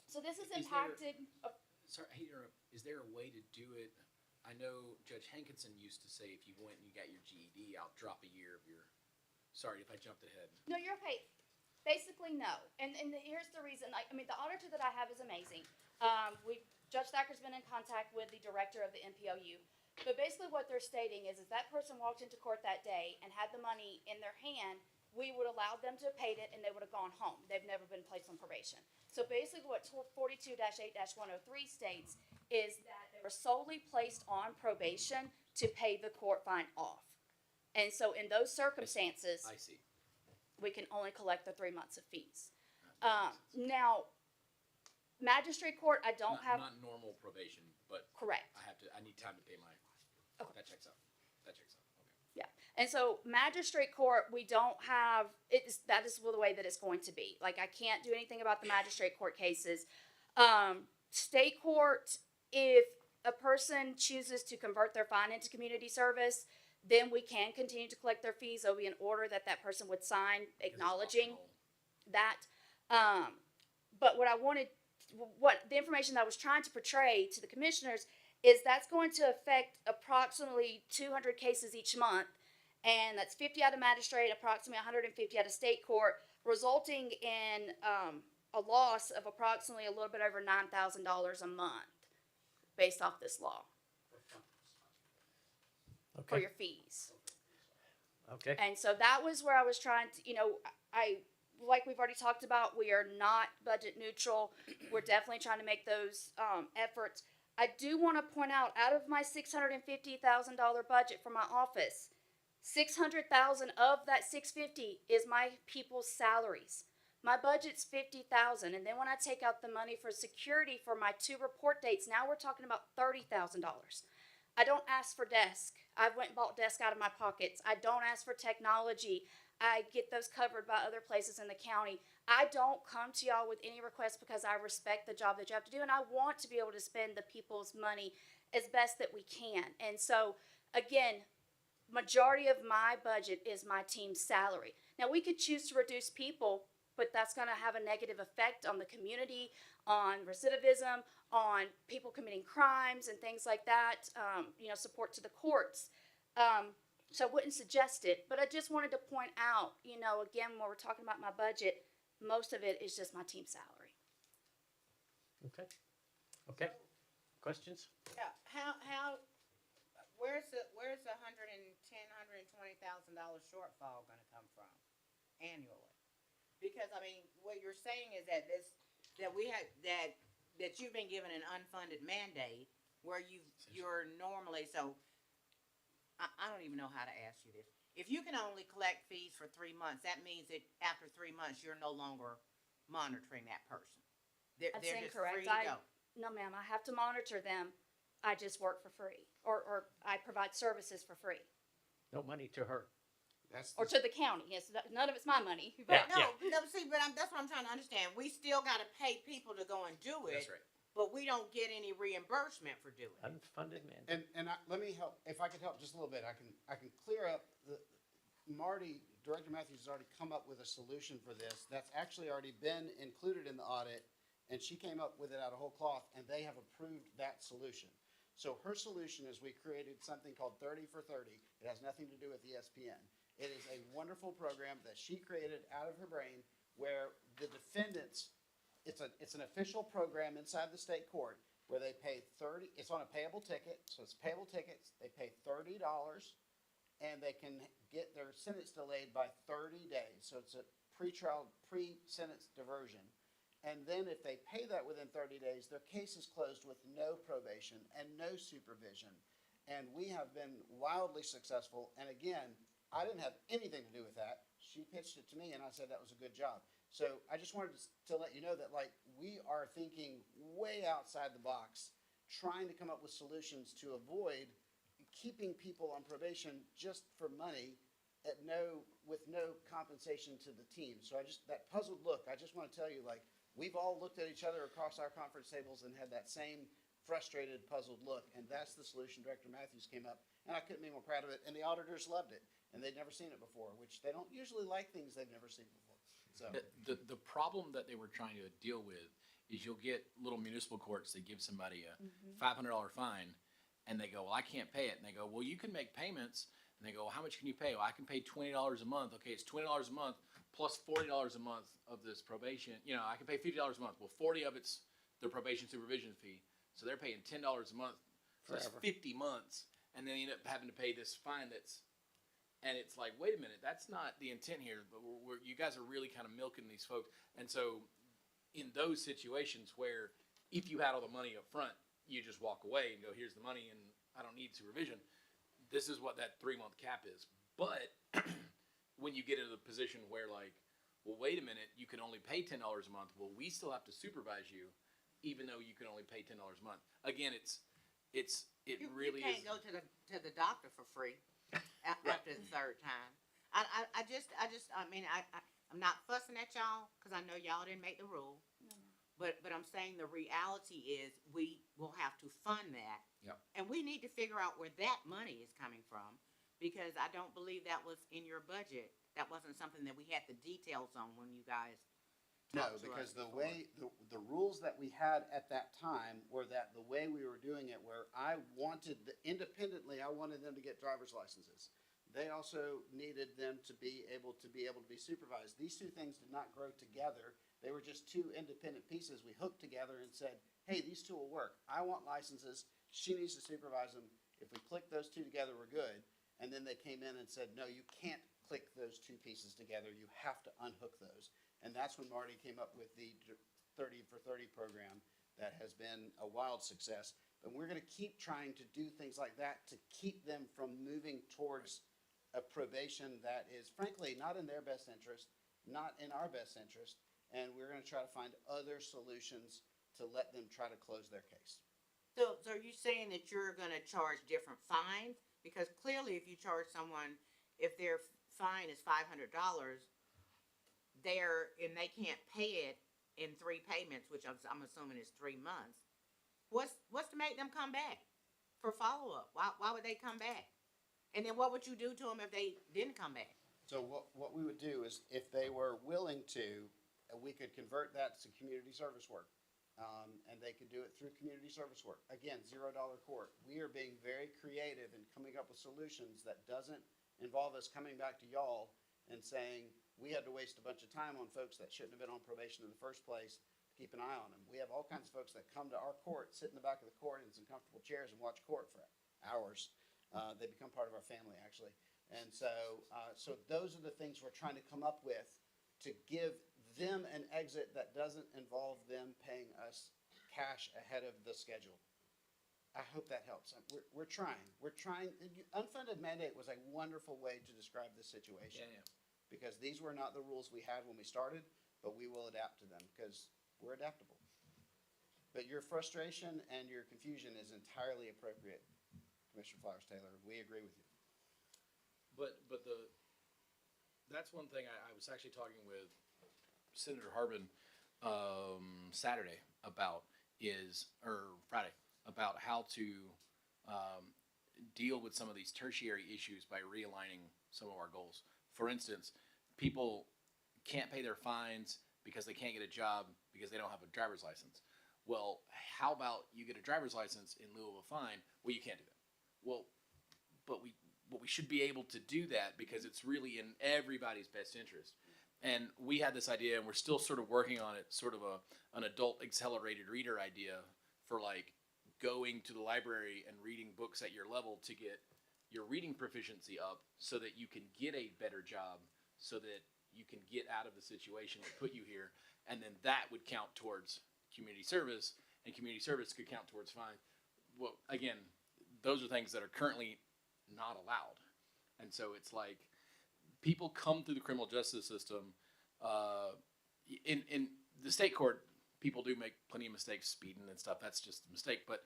So this has Is there- impacted, Sorry, I hate to interrupt. Is there a way to do it? I know Judge Hankinson used to say if you went and you got your GED, I'll drop a year of your. Sorry if I jumped ahead. no, you're okay. Basically, no. And here's the reason. I mean, the auditor that I have is amazing. Judge Thacker's been in contact with the director of the NPOU. But basically what they're stating is if that person walked into court that day and had the money in their hand, we would allow them to have paid it and they would have gone home. They've never been placed on probation. So basically what 42-8-103 states is that they were solely placed on probation to pay the court fine off. And so in those circumstances, I see. we can only collect the 3 months of fees. Now, magistrate court, I don't have, Not normal probation, but correct. I need time to pay my. Okay. That checks out. That checks out. Okay. Yeah, and so magistrate court, we don't have, that is the way that it's going to be. Like, I can't do anything about the magistrate court cases. State court, if a person chooses to convert their fine into community service, then we can continue to collect their fees. There'll be an order that that person would sign acknowledging that. But what the information that I was trying to portray to the commissioners is that's going to affect approximately 200 cases each month, and that's 50 out of magistrate, approximately 150 out of state court, resulting in a loss of approximately a little bit over $9,000 a month based off this law for Okay, your fees. okay. And so that was where I was trying to, like we've already talked about, we are not budget neutral. We're definitely trying to make those efforts. I do want to point out of my $650,000 budget for my office, $600,000 of that $650,000 is my people's salaries. My budget's $50,000, and then when I take out the money for security for my 2 report dates, now we're talking about $30,000. I don't ask for desk. I went and bought desk out of my pockets. I don't ask for technology. I get those covered by other places in the county. I don't come to y'all with any requests because I respect the job that you have to do, and I want to be able to spend the people's money as best that we can. And so, again, majority of my budget is my team's salary. Now, we could choose to reduce people, but that's going to have a negative effect on the community, on recidivism, on people committing crimes and things like that, support to the courts. So I wouldn't suggest it, but I just wanted to point out, again, when we're talking about my budget, most of it is just my team salary. Okay. Okay. Questions? Yeah, where's the $120,000 shortfall gonna come from annually? Because, I mean, what you're saying is that that you've been given an unfunded mandate where you're normally, so I don't even know how to ask you this. If you can only collect fees for 3 months, that means that after 3 months, you're no longer monitoring that person. They're That's just incorrect. free to go. No, ma'am, I have to monitor them. I just work for free, or I provide services for free, No money to her. That's or to the county. Yes, none of it's my money. But Yeah. No, see, but that's what I'm trying to understand. We still gotta pay people to go and do it. That's right. But we don't get any reimbursement for doing it. Unfunded mandate. And let me help, if I could help just a little bit, I can clear up Director Matthews has already come up with a solution for this. That's actually already been included in the audit, and she came up with it out of whole cloth, and they have approved that solution. So her solution is we created something called 30 for 30. It has nothing to do with ESPN. It is a wonderful program that she created out of her brain where the defendants, it's an official program inside the state court where they pay it's on a payable ticket, so it's payable tickets, they pay $30, and they can get their sentence delayed by 30 days. So it's a pre-sentence diversion. And then if they pay that within 30 days, their case is closed with no probation and no supervision. And we have been wildly successful. And again, I didn't have anything to do with that. She pitched it to me and I said that was a good job. So I just wanted to let you know that we are thinking way outside the box, trying to come up with solutions to avoid keeping people on probation just for money with no compensation to the team. So that puzzled look, I just want to tell you, we've all looked at each other across our conference tables and had that same frustrated, puzzled look, and that's the solution Director Matthews came up, and I couldn't be more proud of it, and the auditors loved it, and they'd never seen it before, which they don't usually like things they've never seen before, so. The problem that they were trying to deal with is you'll get little municipal courts that give somebody a $500 fine, and they go, well, I can't pay it. And they go, well, you can make payments. And they go, well, how much can you pay? Well, I can pay $20 a month. Okay, it's $20 a month plus $40 a month of this probation. You know, I can pay $50 a month. Well, 40 of it's the probation supervision fee. So they're paying $10 a month. So that's 50 months. And then you end up having to pay this fine and it's like, wait a minute, that's not the intent here. But you guys are really kind of milking these folks. And so in those situations where if you had all the money up front, you just walk away and go, here's the money and I don't need supervision. This is what that 3-month cap is. But when you get into the position where like, well, wait a minute, you can only pay $10 a month. Well, we still have to supervise you, even though you can only pay $10 a month. Again, it You really can't is. go to the doctor for free after the third time. I'm not fussing at y'all, cause I know y'all didn't make the rule. But I'm saying the reality is we will have to fund that. Yep. And we need to figure out where that money is coming from, because I don't believe that was in your budget. That wasn't something that we had the details on when you guys No, talked to us because the before. way, the rules that we had at that time were that the way we were doing it, where I wanted, independently, I wanted them to get driver's licenses. They also needed them to be able to be supervised. These two things did not grow together. They were just two independent pieces we hooked together and said, hey, these two will work. I want licenses. She needs to supervise them. If we click those two together, we're good. And then they came in and said, no, you can't click those two pieces together. You have to unhook those. And that's when Marty came up with the 30 for 30 program that has been a wild success. But we're going to keep trying to do things like that to keep them from moving towards a probation that is frankly not in their best interest, not in our best interest. And we're going to try to find other solutions to let them try to close their case. So are you saying that you're gonna charge different fines? Because clearly if you charge someone, if their fine is $500, and they can't pay it in 3 payments, which I'm assuming is 3 months, what's to make them come back for follow-up? Why would they come back? And then what would you do to them if they didn't come back? So what we would do is if they were willing to, we could convert that to community service work. And they could do it through community service work. Again, $0 court. We are being very creative in coming up with solutions that doesn't involve us coming back to y'all and saying, we had to waste a bunch of time on folks that shouldn't have been on probation in the first place to keep an eye on them. We have all kinds of folks that come to our court, sit in the back of the court in some comfortable chairs and watch court for hours. They become part of our family, actually. And so those are the things we're trying to come up with to give them an exit that doesn't involve them paying us cash ahead of the schedule. I hope that helps. We're trying. Unfunded mandate was a wonderful way to describe this situation. Yeah. Because these were not the rules we had when we started, but we will adapt to them because we're adaptable. But your frustration and your confusion is entirely appropriate, Commissioner Flowers-Taylor. We agree with you. But that's one thing I was actually talking with Senator Harbin Saturday about Friday about how to deal with some of these tertiary issues by realigning some of our goals. For instance, people can't pay their fines because they can't get a job because they don't have a driver's license. Well, how about you get a driver's license in lieu of a fine? Well, you can't do that. Well, but we should be able to do that because it's really in everybody's best interest. And we had this idea, and we're still sort of working on it, sort of an adult accelerated reader idea for like going to the library and reading books at your level to get your reading proficiency up so that you can get a better job, so that you can get out of the situation that put you here. And then that would count towards community service, and community service could count towards fine. Well, again, those are things that are currently not allowed. And so it's like, people come through the criminal justice system. In the state court, people do make plenty of mistakes, speeding and stuff. That's just a mistake. But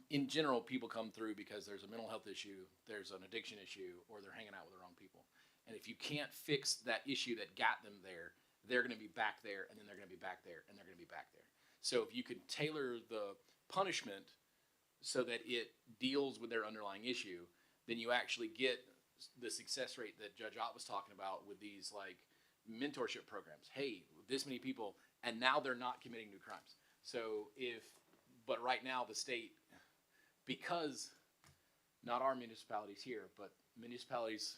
in general, people come through because there's a mental health issue, there's an addiction issue, or they're hanging out with the wrong people. And if you can't fix that issue that got them there, they're going to be back there, and then they're going to be back there, and they're going to be back there. So if you can tailor the punishment so that it deals with their underlying issue, then you actually get the success rate that Judge Ott was talking about with these like mentorship programs. Hey, this many people, and now they're not committing new crimes. So but right now the state, because not our municipalities here, but municipalities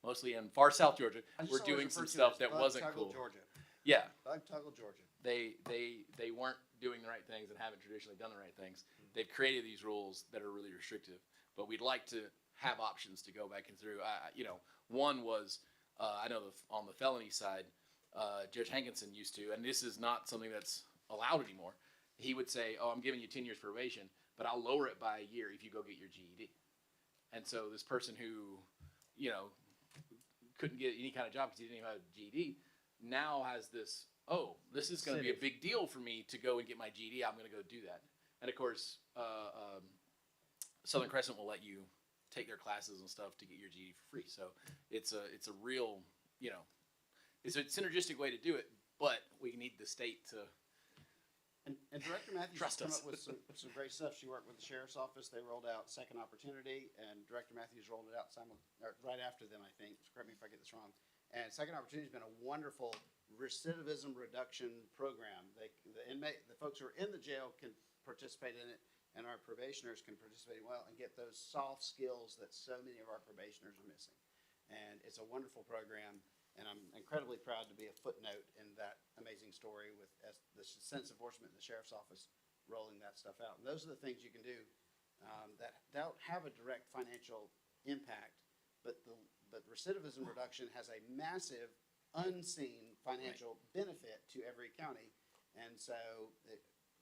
mostly in far South Georgia, we're doing some stuff that wasn't cool. Georgia. Yeah, Bug Tuggle, Georgia. they weren't doing the right things and haven't traditionally done the right things. They've created these rules that are really restrictive, but we'd like to have options to go back and through. One was I know on the felony side, Judge Hankinson used to, and this is not something that's allowed anymore. He would say, "Oh, I'm giving you 10 years probation, but I'll lower it by a year if you go get your GED." And so this person who, couldn't get any kind of job because he didn't even have a GED, now has this, oh, this is going to be a big deal for me to go and get my GED. I'm going to go do that. And of course, Southern Crescent will let you take their classes and stuff to get your GED for free. So it's a real, it's a synergistic way to do it, but we need the state to And Director Matthews has Trust come us. up with some great stuff. She worked with the Sheriff's Office. They rolled out Second Opportunity, and Director Matthews rolled it out right after them, I think. Correct me if I get this wrong. And Second Opportunity has been a wonderful recidivism reduction program. The folks who are in the jail can participate in it, and our probationers can participate well and get those soft skills that so many of our probationers are missing. And it's a wonderful program. And I'm incredibly proud to be a footnote in that amazing story with the Sense Enforcement and the Sheriff's Office rolling that stuff out. And those are the things you can do that don't have a direct financial impact, but recidivism reduction has a massive unseen financial benefit to every county. And so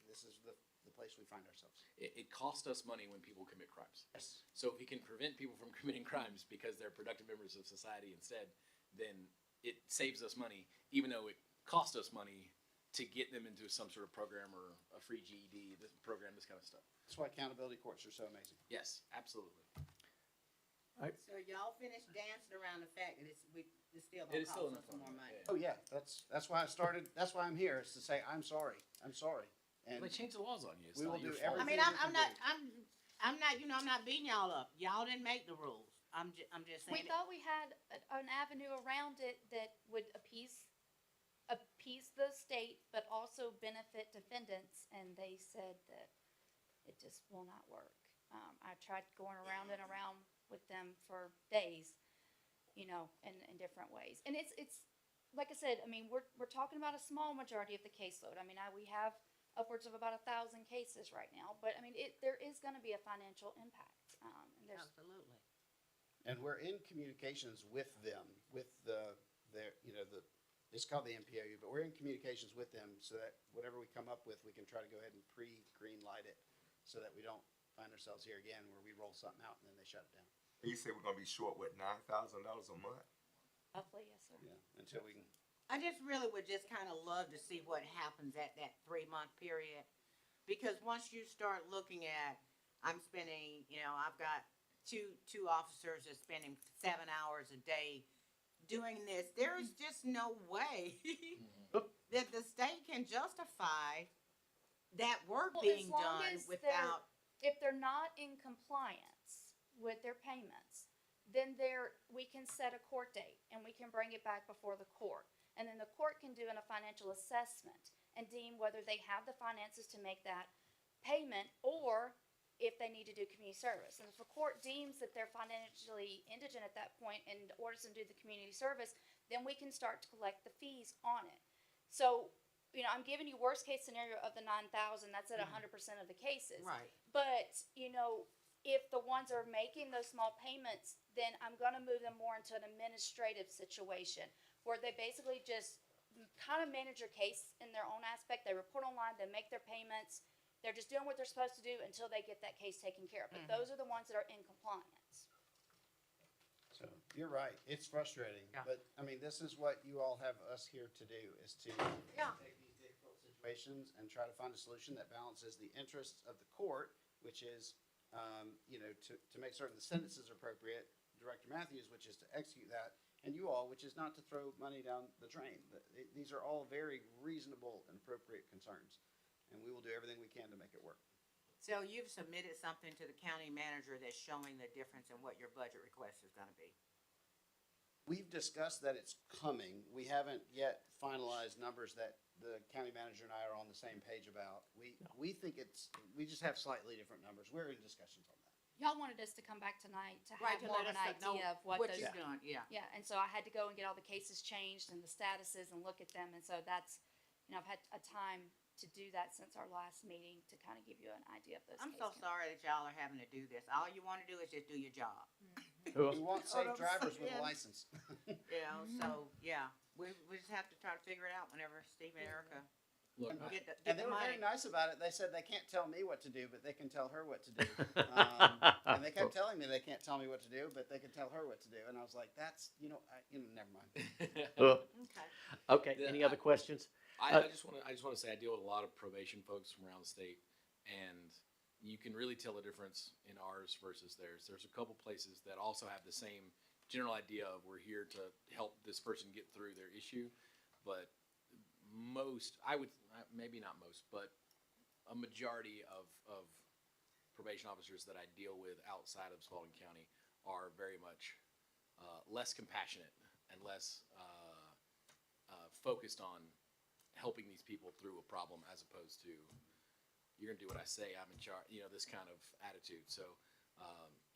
this is the place we find ourselves. it costs us money when people commit crimes. Yes. So if we can prevent people from committing crimes because they're productive members of society instead, then it saves us money, even though it costs us money to get them into some sort of program or a free GED this program, this kind of stuff. That's why accountability courts are so amazing. Yes, absolutely. So y'all finished dancing around the fact that it's still It gonna is still cost us enough more money. money. Oh yeah, that's why I started. That's why I'm here, is to say I'm sorry. I'm sorry. And They changed the laws on you. It's we not will your do fault. I everything. mean, I'm not beating y'all up. Y'all didn't make the rules. I'm just We saying. thought we had an avenue around it that would appease the state, but also benefit defendants, and they said that it just will not work. I tried going around and around with them for days, in different ways. And it's like I said, I mean, we're talking about a small majority of the caseload. I mean, we have upwards of about 1,000 cases right now, but I mean, there is going to be a financial impact. And there's Absolutely. And we're in communications with them, with it's called the MPOU, but we're in communications with them so that whatever we come up with, we can try to go ahead and pre-green light it so that we don't find ourselves here again where we roll something out and then they shut it down. You say we're gonna be short, what, $9,000 a month? roughly, yes, sir. Yeah, until we can. I just really would just kind of love to see what happens at that 3-month period. Because once you start looking at, I'm spending, I've got two officers that's spending 7 hours a day doing this. There is just no way that the state can justify that work Well, being as long done as without. If they're not in compliance with their payments, then we can set a court date and we can bring it back before the court. And then the court can do a financial assessment and deem whether they have the finances to make that payment or if they need to do community service. And if a court deems that they're financially indigent at that point and orders them to do the community service, then we can start to collect the fees on it. So, I'm giving you worst case scenario of the 9,000, that's at 100% of the cases. Right. But, if the ones are making those small payments, then I'm gonna move them more into an administrative situation where they basically just kind of manage your case in their own aspect. They report online, they make their payments. They're just doing what they're supposed to do until they get that case taken care of. But those are the ones that are in compliance. So you're right. It's frustrating, Yeah. but I mean, this is what you all have us here to do, is to Yeah. take these difficult situations and try to find a solution that balances the interests of the court, which is, to make certain the sentence is appropriate, Director Matthews, which is to execute that, and you all, which is not to throw money down the drain. These are all very reasonable and appropriate concerns, and we will do everything we can to make it work. So you've submitted something to the county manager that's showing the difference in what your budget request is gonna be. We've discussed that it's coming. We haven't yet finalized numbers that the county manager and I are on the same page about. We think we just have slightly different numbers. We're in discussions on that. Y'all wanted us to come back tonight to Right, have to more let of an us know idea of what those. you've done, yeah. Yeah, and so I had to go and get all the cases changed and the statuses and look at them, and so that's, I've had a time to do that since our last meeting to kind of give you an idea of those. I'm case so counts. sorry that y'all are having to do this. All you wanna do is just do your job. We want safe I'm drivers with a saying. license. You know, so, yeah, we just have to try to figure it out whenever Steve and Erica Look, get the And they were money. very nice about it. They said they can't tell me what to do, but they can tell her what to do. And they kept telling me they can't tell me what to do, but they can tell her what to do. And I was like, that's, never mind. Uh, Okay. Okay, Yeah, any other questions? I just want to say I deal with a lot of probation folks from around the state, and you can really tell the difference in ours versus theirs. There's a couple places that also have the same general idea of we're here to help this person get through their issue, but maybe not most, but a majority of probation officers that I deal with outside of Spalding County are very much less compassionate and less focused on helping these people through a problem, as opposed to you're gonna do what I say, I'm in charge, this kind of attitude. So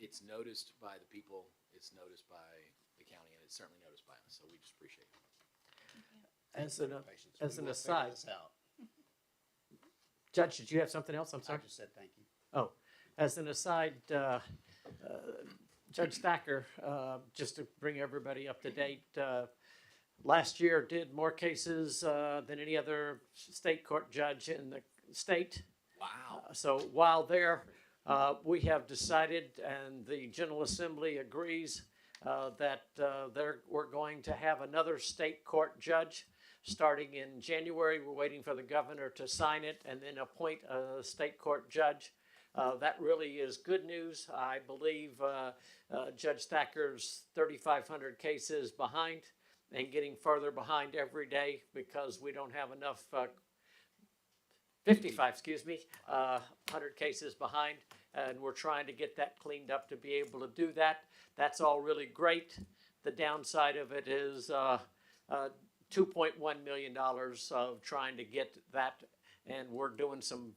it's noticed by the people, it's noticed by the county, and it's certainly noticed by us, so we just appreciate it. As an, Patience. as We an will figure aside, this out. Judge, did you have something else? I'm I sorry. just said thank you. Oh, as an aside, Judge Thacker, just to bring everybody up to date, last year did more cases than any other state court judge in the state. Wow. So while there, we have decided, and the General Assembly agrees, that we're going to have another state court judge starting in January. We're waiting for the governor to sign it and then appoint a state court judge. That really is good news. I believe Judge Thacker's 3,500 cases behind and getting further behind every day because we don't have enough 100 cases behind, and we're trying to get that cleaned up to be able to do that. That's all really great. The downside of it is $2.1 million of trying to get that, and we're doing some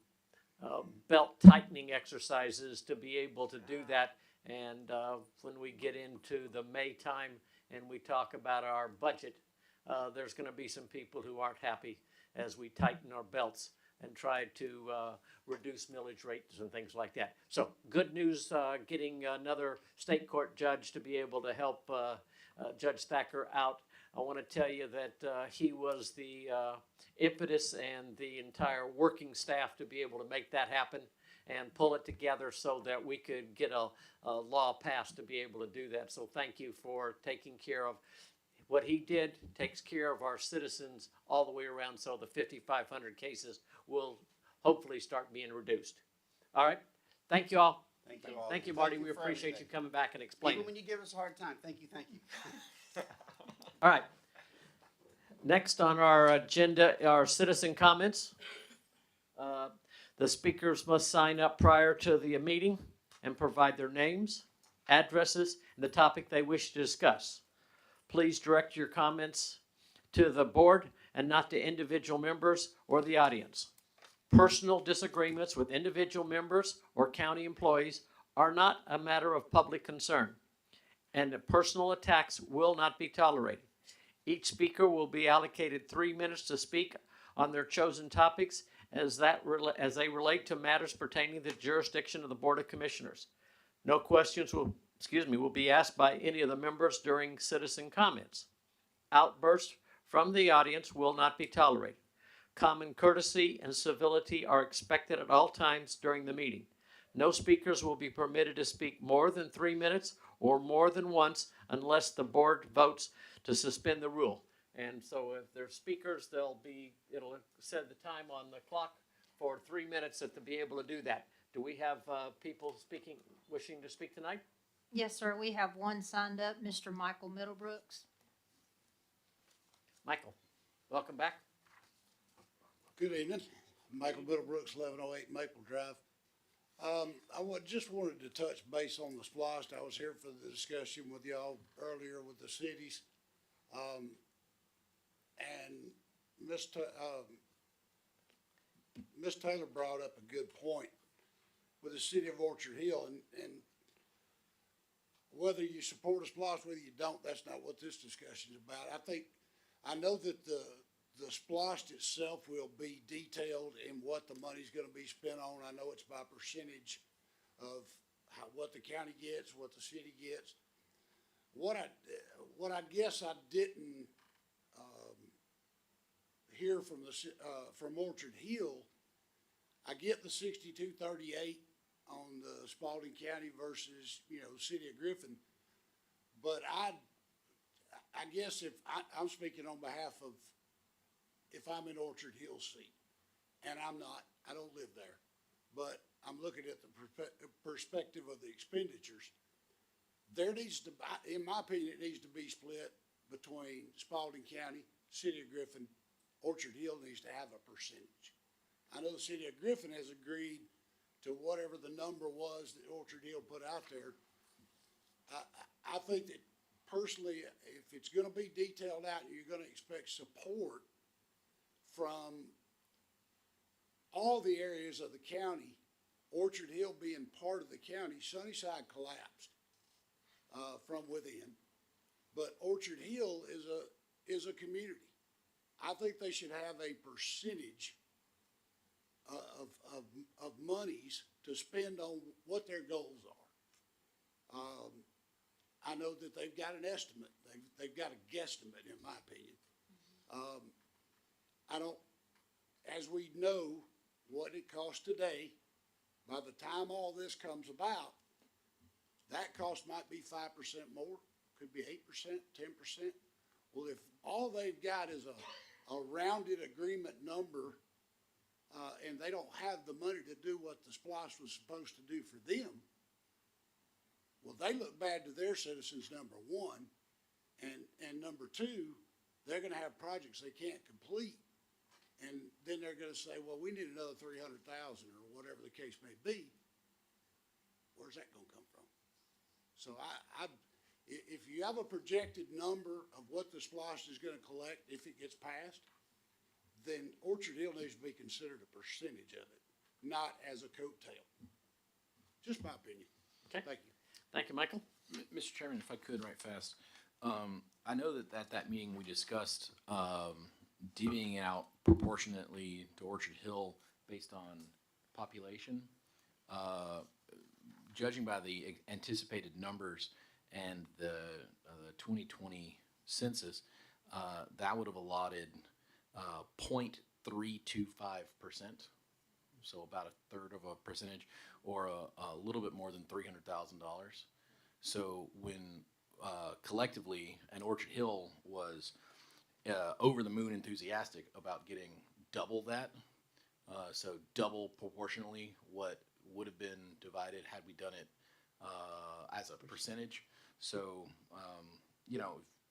belt tightening exercises to be able to do that. And when we get into the May time and we talk about our budget, there's going to be some people who aren't happy as we tighten our belts and try to reduce millage rates and things like that. So good news, getting another state court judge to be able to help Judge Thacker out. I want to tell you that he was the impetus and the entire working staff to be able to make that happen and pull it together so that we could get a law passed to be able to do that. So thank you for taking care of what he did. Takes care of our citizens all the way around, so the 5,500 cases will hopefully start being reduced. All right, thank you all. Thank you all. Thank you, Marty. We for appreciate you everything. coming back and explaining. Even when you give us a hard time, thank you, thank you. All right. Next on our agenda are citizen comments. The speakers must sign up prior to the meeting and provide their names, addresses, and the topic they wish to discuss. Please direct your comments to the board and not to individual members or the audience. Personal disagreements with individual members or county employees are not a matter of public concern, and personal attacks will not be tolerated. Each speaker will be allocated 3 minutes to speak on their chosen topics as they relate to matters pertaining to the jurisdiction of the Board of Commissioners. No questions will be asked by any of the members during citizen comments. Outbursts from the audience will not be tolerated. Common courtesy and civility are expected at all times during the meeting. No speakers will be permitted to speak more than 3 minutes or more than once unless the board votes to suspend the rule. And so if there's speakers, it'll set the time on the clock for 3 minutes to be able to do that. Do we have people wishing to speak tonight? Yes, sir. We have one signed up, Mr. Michael Middlebrooks. Michael, welcome back. Good evening. Michael Middlebrooks, 1108 Maple Drive. Just wanted to touch base on the SPLOST. I was here for the discussion with y'all earlier with the cities. And Ms. Taylor brought up a good point with the city of Orchard Hill, and whether you support a SPLOST, whether you don't, that's not what this discussion is about. I know that the SPLOST itself will be detailed in what the money's gonna be spent on. I know it's by percentage of what the county gets, what the city gets. What I guess I didn't, hear from Orchard Hill, I get the 6238 on the Spalding County versus, City of Griffin. But I guess if I'm speaking on behalf of, if I'm in Orchard Hill seat, and I'm not, I don't live there, but I'm looking at the perspective of the expenditures. There needs to, in my opinion, it needs to be split between Spalding County, City of Griffin. Orchard Hill needs to have a percentage. I know the City of Griffin has agreed to whatever the number was that Orchard Hill put out there. I think that personally, if it's gonna be detailed out, and you're gonna expect support from all the areas of the county, Orchard Hill being part of the county, Sunnyside collapsed from within. But Orchard Hill is a community. I think they should have a percentage of monies to spend on what their goals are. I know that they've got an estimate. They've got a guesstimate, in my opinion. As we know what it costs today, by the time all this comes about, that cost might be 5% more, could be 8%, 10%. Well, if all they've got is a rounded agreement number, and they don't have the money to do what the SPLOST was supposed to do for them, well, they look bad to their citizens, number one, and number two, they're gonna have projects they can't complete, and then they're gonna say, well, we need another 300,000 or whatever the case may be. Where's that gonna come from? So if you have a projected number of what the SPLOST is gonna collect if it gets passed, then Orchard Hill needs to be considered a percentage of it, not as a coattail. Just my opinion. Okay. Thank you. Thank you, Michael. Mr. Chairman, if I could, right fast. I know that at that meeting we discussed divvying out proportionately to Orchard Hill based on population. Judging by the anticipated numbers and the 2020 census, that would have allotted 0.325%, so about a third of a percentage, or a little bit more than $300,000. So when collectively, and Orchard Hill was over the moon enthusiastic about getting double that, so double proportionally what would have been divided had we done it as a percentage. So,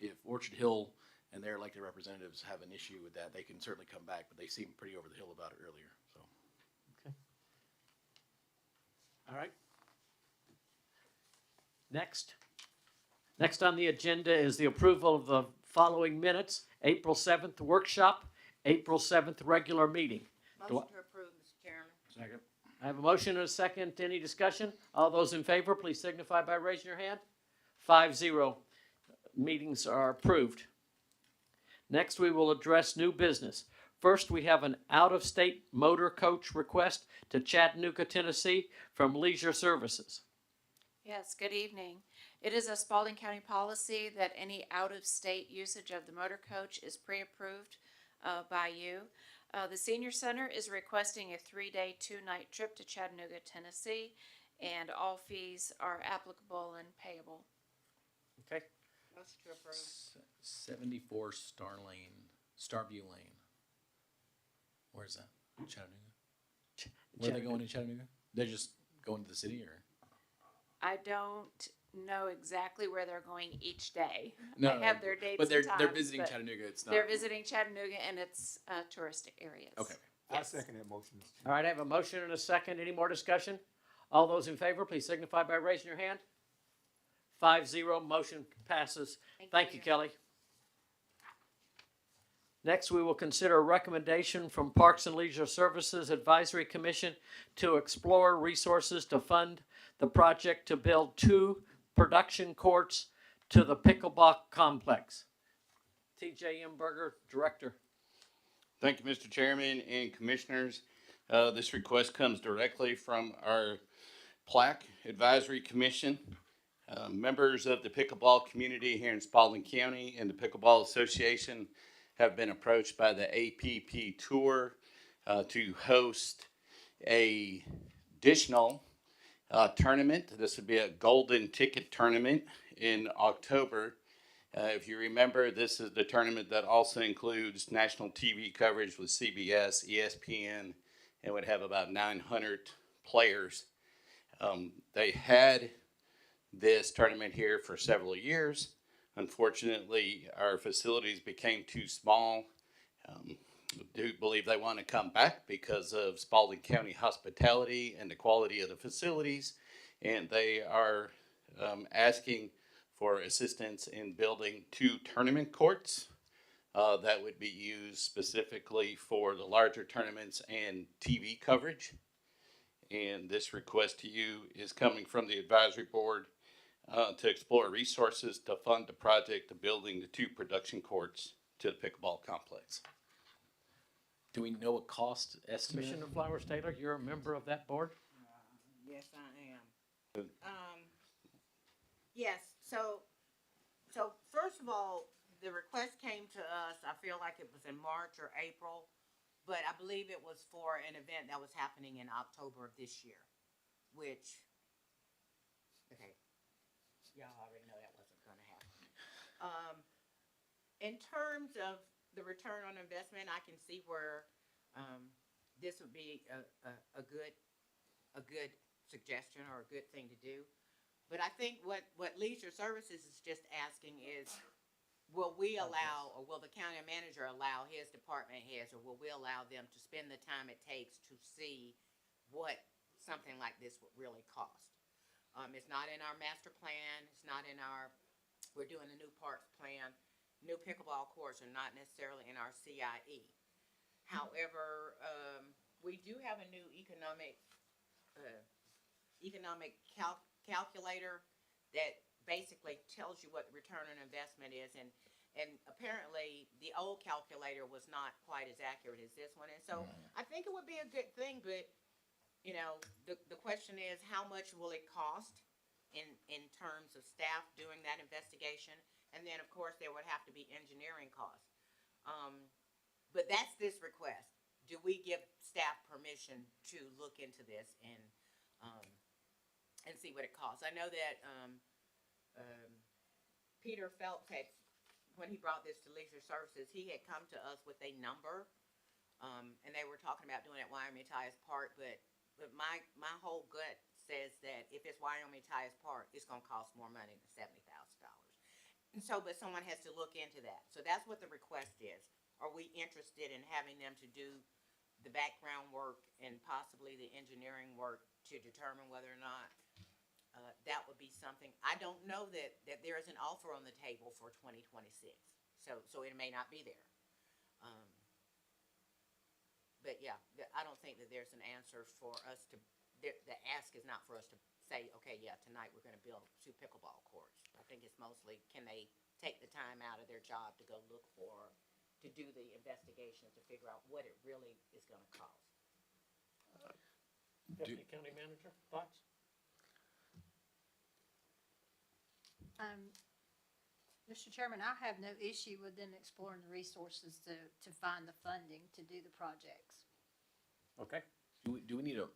if Orchard Hill and their elected representatives have an issue with that, they can certainly come back, but they seemed pretty over the hill about it earlier, so. Okay. All right. Next on the agenda is the approval of the following minutes: April 7th workshop, April 7th regular meeting. Motion to approve, Mr. Chairman. Second. I have a motion and a second. Any discussion? All those in favor, please signify by raising your hand. 5-0. Meetings are approved. Next, we will address new business. First, we have an out-of-state motor coach request to Chattanooga, Tennessee from Leisure Services. Yes, good evening. It is a Spalding County policy that any out-of-state usage of the motor coach is pre-approved by you. The Senior Center is requesting a 3-day, 2-night trip to Chattanooga, Tennessee, and all fees are applicable and payable. Okay. Motion to approve. 74 Starview Lane. Where's that? Chattanooga? Where are they going in Chattanooga? They're just going to the city, or? I don't know exactly where they're going each day. No, They have their dates but they're and they're times, visiting but Chattanooga. It's not. They're visiting Chattanooga and its touristic areas. Okay. I Yes. second that motion. All right, I have a motion and a second. Any more discussion? All those in favor, please signify by raising your hand. 5-0, motion passes. Thank you, Kelly. Next, we will consider a recommendation from Parks and Leisure Services Advisory Commission to explore resources to fund the project to build 2 production courts to the pickleball complex. TJ Berger, Director. Thank you, Mr. Chairman and Commissioners. This request comes directly from our Plaque Advisory Commission. Members of the pickleball community here in Spalding County and the Pickleball Association have been approached by the APP Tour to host a additional tournament. This would be a golden ticket tournament in October. If you remember, this is the tournament that also includes national TV coverage with CBS, ESPN, and would have about 900 players. They had this tournament here for several years. Unfortunately, our facilities became too small. I do believe they want to come back because of Spalding County hospitality and the quality of the facilities. And they are asking for assistance in building 2 tournament courts that would be used specifically for the larger tournaments and TV coverage. And this request to you is coming from the advisory board to explore resources to fund the project of building the 2 production courts to the pickleball complex. Do we know a cost estimate? Commissioner Flowers Taylor, you're a member of that board? Yes, I am. Yes, so first of all, the request came to us, I feel like it was in March or April, but I believe it was for an event that was happening in October of this year, which, okay, y'all already know that wasn't gonna happen. In terms of the return on investment, I can see where, this would be a good suggestion or a good thing to do. But I think what Leisure Services is just asking is, will we allow, or will the county manager allow his department heads, or will we allow them to spend the time it takes to see what something like this would really cost? It's not in our master plan, it's not in our, we're doing a new parks plan. New pickleball courts are not necessarily in our CIE. However, we do have a new economic calculator that basically tells you what the return on investment is, and apparently the old calculator was not quite as accurate as this one, and so I think it would be a good thing, but you know, the question is, how much will it cost in terms of staff doing that investigation? And then, of course, there would have to be engineering costs. But that's this request. Do we give staff permission to look into this and see what it costs? I know that Peter Phelps had, when he brought this to Leisure Services, he had come to us with a number, and they were talking about doing it at Wyoming Tyus Park, but my whole gut says that if it's Wyoming Tyus Park, it's going to cost more money than $70,000. And so, but someone has to look into that. So that's what the request is. Are we interested in having them to do the background work and possibly the engineering work to determine whether or not that would be something? I don't know that there is an offer on the table for 2026. So it may not be there. But yeah, I don't think that there's an answer for us to, the ask is not for us to say, okay, yeah, tonight we're going to build 2 pickleball courts. I think it's mostly, can they take the time out of their job to go look for, to do the investigation to figure out what it really is going to cost. Deputy County Manager, thoughts? Mr. Chairman, I have no issue with them exploring the resources to find the funding to do the projects. Okay. Do we need a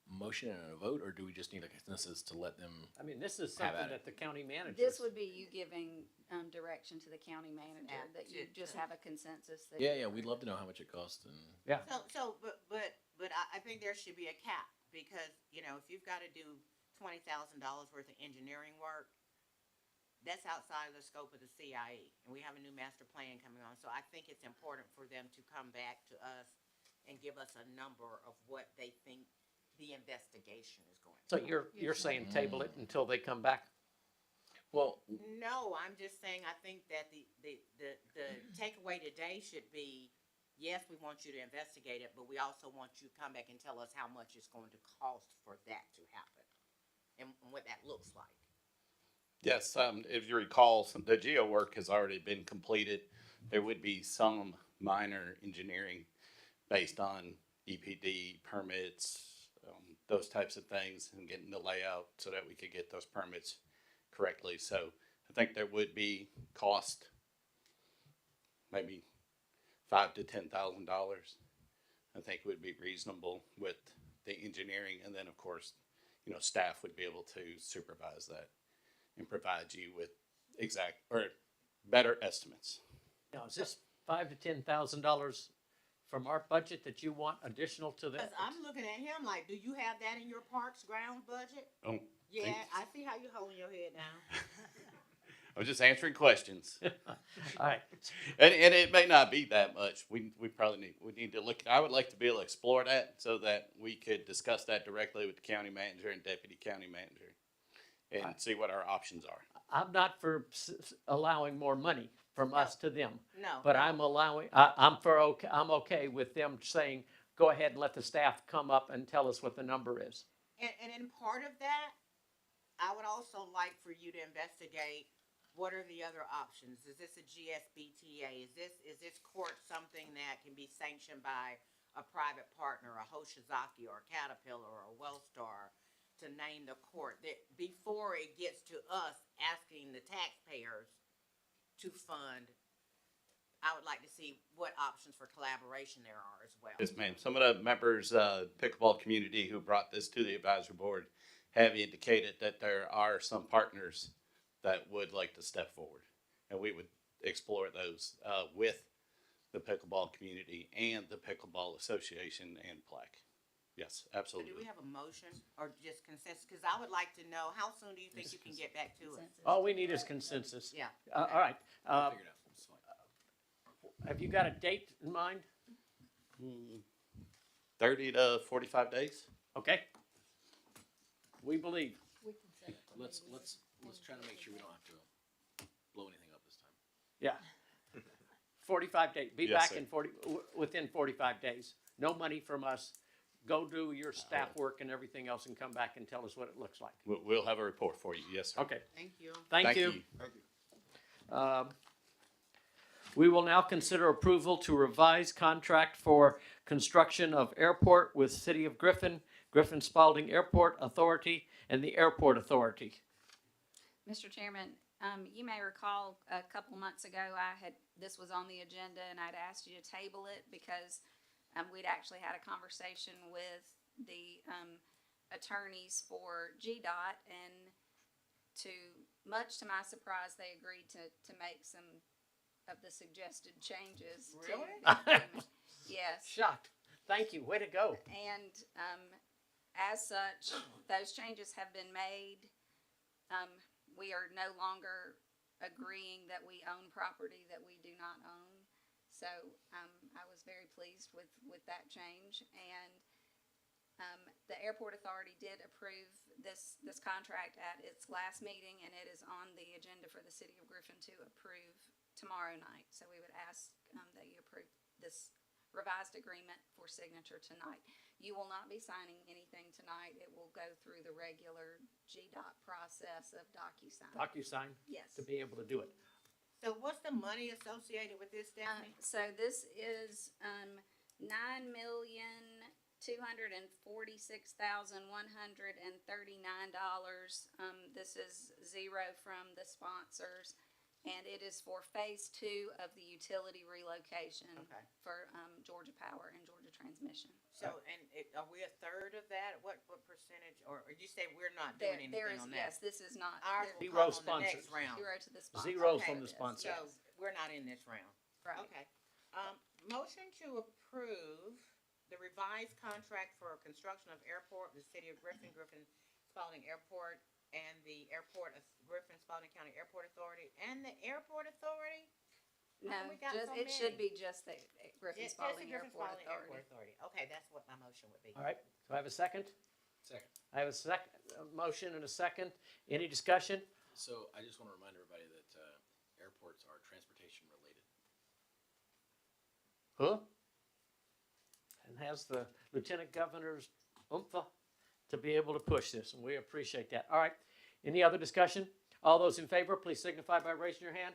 motion and a vote, or do we just need a consensus to let them? I mean, this is Have something at it. that the county manager. This would be you giving, direction to the county manager, Yeah, that you just have a consensus that. Yeah, we'd love to know how much it costs, and Yeah. But I think there should be a cap, because, you know, if you've got to do $20,000 worth of engineering work. That's outside of the scope of the CIE, and we have a new master plan coming on. So I think it's important for them to come back to us and give us a number of what they think the investigation is going to So be. you're saying table it until they come back? Well, No, I'm just saying, I think that the takeaway today should be, yes, we want you to investigate it, but we also want you to come back and tell us how much it's going to cost for that to happen and what that looks like. Yes, if you recall, the geo work has already been completed. There would be some minor engineering based on EPD permits, those types of things, and getting the layout so that we could get those permits correctly. So I think there would be cost, maybe $5,000 to $10,000. I think would be reasonable with the engineering, and then of course, staff would be able to supervise that and provide you with exact or better estimates. Now, is this $5,000 to $10,000 from our budget that you want additional to Because that? I'm looking at him like, do you have that in your parks grounds budget? Oh, Yeah, I see how you're holding your head now. I'm just answering questions, All right. and it may not be that much. We probably need to look. I would like to be able to explore that so that we could discuss that directly with the county manager and deputy county manager, and see what our options are. I'm not for allowing more money from us to them. No. But I'm I'm okay with them saying, go ahead and let the staff come up and tell us what the number is. And in part of that, I would also like for you to investigate, what are the other options? Is this a GSBTA? Is this court something that can be sanctioned by a private partner, a Hoshizaki or a Caterpillar or a Wellstar, to name the court, that before it gets to us asking the taxpayers to fund? I would like to see what options for collaboration there are as well. Yes, ma'am. Some of the members, pickleball community who brought this to the advisory board have indicated that there are some partners that would like to step forward, and we would explore those with the pickleball community and the pickleball association and plaque. Yes, So absolutely. do we have a motion or just consensus? Because I would like to know, how soon do you think you can get back to us? All we need is consensus. Yeah. All right. we'll figure it out. It's fine. Have you got a date in mind? 30 to 45 days. Okay. We believe. Let's try to make sure we don't have to blow anything up this time. Yeah. 45 days. Be Yes, back sir. in within 45 days. No money from us. Go do your staff work and everything else and come back and tell us what it looks like. We'll have a report for you. Yes, sir. Okay. Thank you. Thank you. We will now consider approval to revise contract for construction of airport with City of Griffin, Griffin Spalding Airport Authority, and the Airport Authority. Mr. Chairman, you may recall a couple months ago, this was on the agenda and I'd asked you to table it because we'd actually had a conversation with the attorneys for GDOT, and much to my surprise, they agreed to make some of the suggested changes. Really? Yes. Shocked. Thank you. Way to go. And as such, those changes have been made. We are no longer agreeing that we own property that we do not own. So I was very pleased with that change. And the Airport Authority did approve this contract at its last meeting, and it is on the agenda for the City of Griffin to approve tomorrow night. So we would ask that you approve this revised agreement for signature tonight. You will not be signing anything tonight. It will go through the regular GDOT process of DocuSign. DocuSign Yes. to be able to do it. So what's the money associated with this, Stephanie? So this is $9,246,139. This is zero from the sponsors, and it is for phase 2 of the utility relocation Okay. for Georgia Power and Georgia Transmission. So, are we a third of that? What percentage, or you say we're not doing There anything is, on that? yes, this is not. Ours there- will Zero come on the next sponsors. round. Zero to the sponsor. Zero Okay. from the sponsor. So, we're not in this round. Right. Okay. Motion to approve the revised contract for construction of airport with the City of Griffin, Griffin Spalding Airport and the airport, Griffin Spalding County Airport Authority and the Airport Authority? No, we got just, so it should many? be just the Griffin Just the Spalding Griffin Airport Spalding Airport Authority. Authority. Okay, that's what my motion would be. All right, so I have a second? Second. I have a motion and a second. Any discussion? So I just want to remind everybody that airports are transportation related. Huh? And has the lieutenant governor's oomph to be able to push this, and we appreciate that. All right, any other discussion? All those in favor, please signify by raising your hand.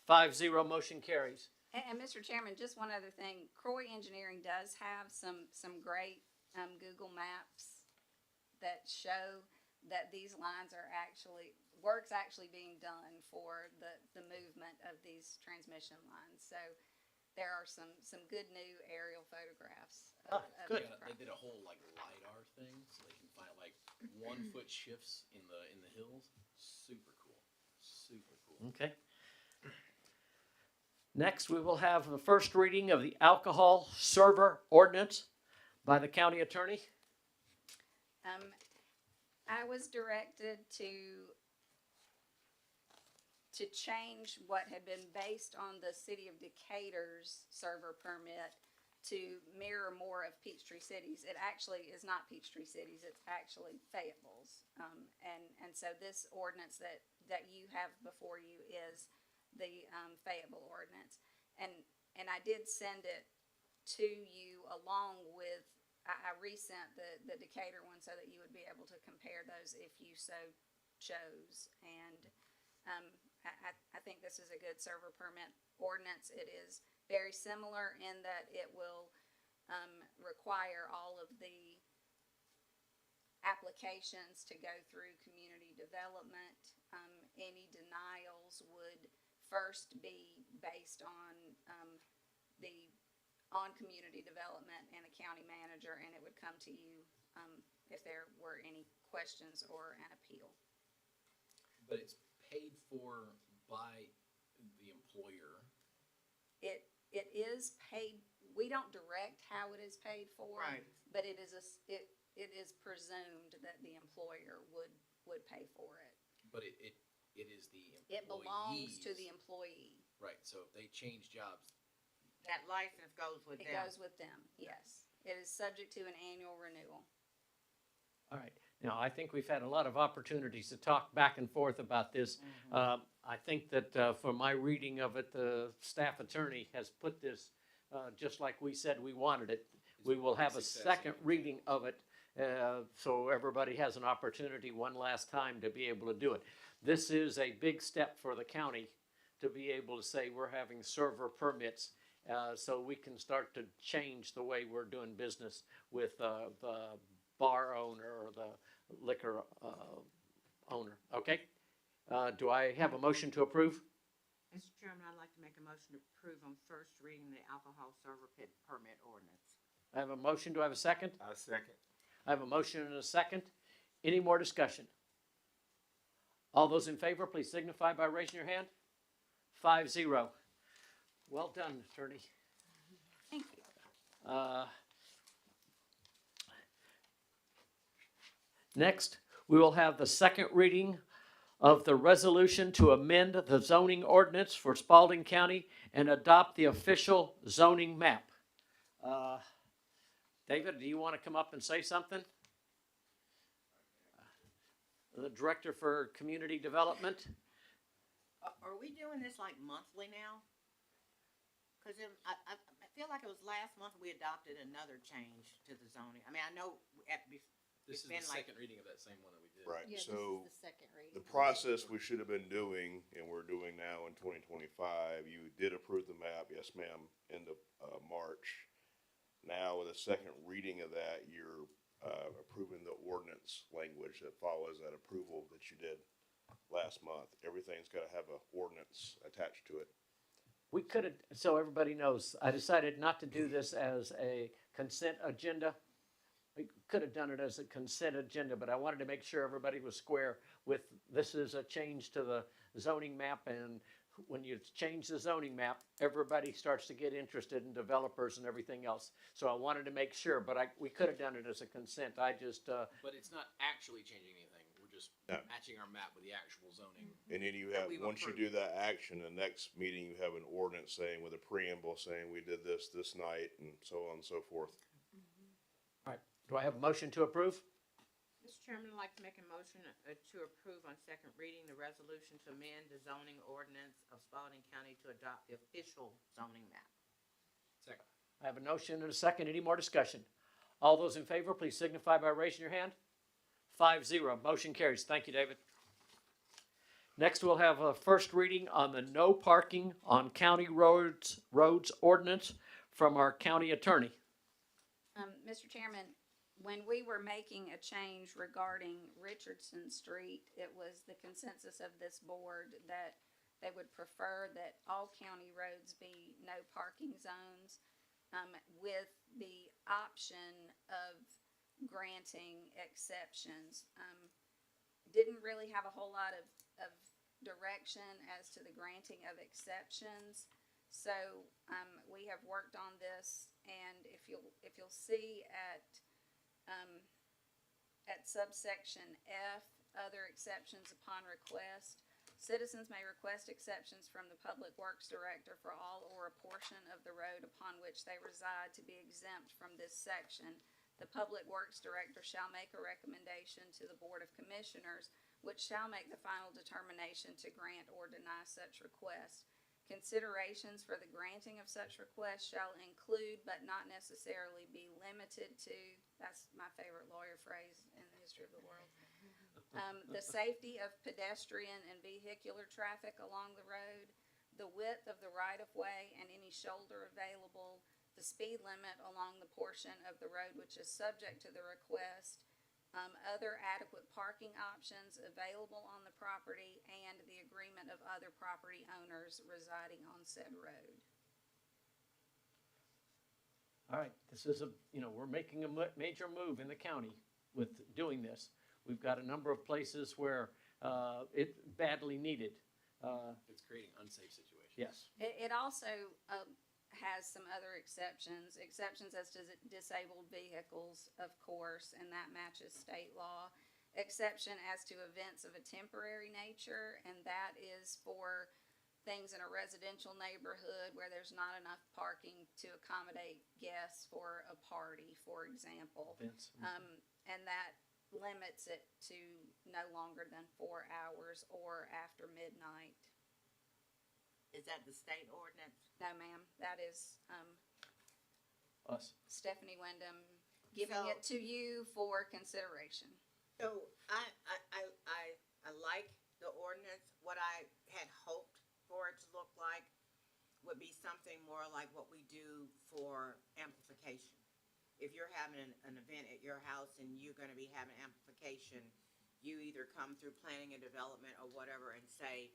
5-0, motion carries. And Mr. Chairman, just one other thing, Croy Engineering does have some great, Google Maps that show that these lines are actually, work's actually being done for the movement of these transmission lines. So there are some good new aerial photographs. Good. They did a whole like LiDAR thing, so they can find like 1 foot shifts in the hills. Super cool. Super cool. Okay. Next, we will have the first reading of the alcohol server ordinance by the county attorney. I was directed to change what had been based on the city of Decatur's server permit to mirror more of Peachtree City's. It actually is not Peachtree City's, it's actually Fayetteville's. And so this ordinance that you have before you is the Fayetteville ordinance. And I did send it to you along with, I resent the Decatur one so that you would be able to compare those if you so chose. And I think this is a good server permit ordinance. It is very similar in that it will require all of the applications to go through community development. Any denials would first be based on community development and the county manager, and it would come to you if there were any questions or an appeal. But it's paid for by the employer. It is paid. We don't direct how it is paid for, Right. but it is presumed that the employer would pay for it. But it is the employees. It belongs to the employee. Right, so if they change jobs, That license goes with It them. goes with them, yes. It is subject to an annual renewal. All right. Now, I think we've had a lot of opportunities to talk back and forth about this. I think that for my reading of it, the staff attorney has put this just like we said we wanted it. We will have a second reading of it, so everybody has an opportunity one last time to be able to do it. This is a big step for the county to be able to say we're having server permits, so we can start to change the way we're doing business with the bar owner or the liquor owner. Okay? Do I have a motion to approve? Mr. Chairman, I'd like to make a motion to approve on first reading the alcohol server permit ordinance. I have a motion. Do I have a second? I second. I have a motion and a second. Any more discussion? All those in favor, please signify by raising your hand. 5-0. Well done, attorney. Thank you. Next, we will have the second reading of the resolution to amend the zoning ordinance for Spalding County and adopt the official zoning map. David, do you want to come up and say something? The Director for Community Development. Are we doing this like monthly now? Cause I feel like it was last month we adopted another change to the zoning. I mean, I know this is the second reading of that same one that we did. Right, Yeah, so this is the second reading. the process we should have been doing, and we're doing now in 2025, you did approve the map, yes ma'am, end of March. Now with a second reading of that, you're approving the ordinance language that follows that approval that you did last month. Everything's got to have an ordinance attached to it. We could have, so everybody knows, I decided not to do this as a consent agenda. We could have done it as a consent agenda, but I wanted to make sure everybody was square with this is a change to the zoning map, and when you change the zoning map, everybody starts to get interested in developers and everything else. So I wanted to make sure, but we could have done it as a consent. I just, But it's not actually changing anything. We're just No. matching our map with the actual zoning. And then you That have, we've once you approved. do that action, the next meeting, you have an ordinance saying with a preamble saying we did this night and so on and so forth. all right, do I have a motion to approve? Mr. Chairman, I'd like to make a motion to approve on second reading the resolution to amend the zoning ordinance of Spalding County to adopt the official zoning map. Second. I have a motion and a second. Any more discussion? All those in favor, please signify by raising your hand. 5-0, motion carries. Thank you, David. Next, we'll have a first reading on the no parking on county roads ordinance from our county attorney. Mr. Chairman, when we were making a change regarding Richardson Street, it was the consensus of this board that they would prefer that all county roads be no parking zones, with the option of granting exceptions. Didn't really have a whole lot of direction as to the granting of exceptions. So, we have worked on this, and if you'll see at subsection F, other exceptions upon request, citizens may request exceptions from the Public Works Director for all or a portion of the road upon which they reside to be exempt from this section. The Public Works Director shall make a recommendation to the Board of Commissioners, which shall make the final determination to grant or deny such request. Considerations for the granting of such requests shall include, but not necessarily be limited to, that's my favorite lawyer phrase in the history of the world, the safety of pedestrian and vehicular traffic along the road, the width of the right-of-way and any shoulder available, the speed limit along the portion of the road which is subject to the request, other adequate parking options available on the property, and the agreement of other property owners residing on said road. All right, this is we're making a major move in the county with doing this. We've got a number of places where it's badly needed. It's creating unsafe situations. Yes. It also has some other exceptions as to disabled vehicles, of course, and that matches state law. Exception as to events of a temporary nature, and that is for things in a residential neighborhood where there's not enough parking to accommodate guests for a party, for example. Events. And that limits it to no longer than 4 hours or after midnight. Is that the state ordinance? No, ma'am, that is, Us. Stephanie Wyndham giving So- it to you for consideration. So I like the ordinance. What I had hoped for it to look like would be something more like what we do for amplification. If you're having an event at your house and you're gonna be having amplification, you either come through planning and development or whatever and say,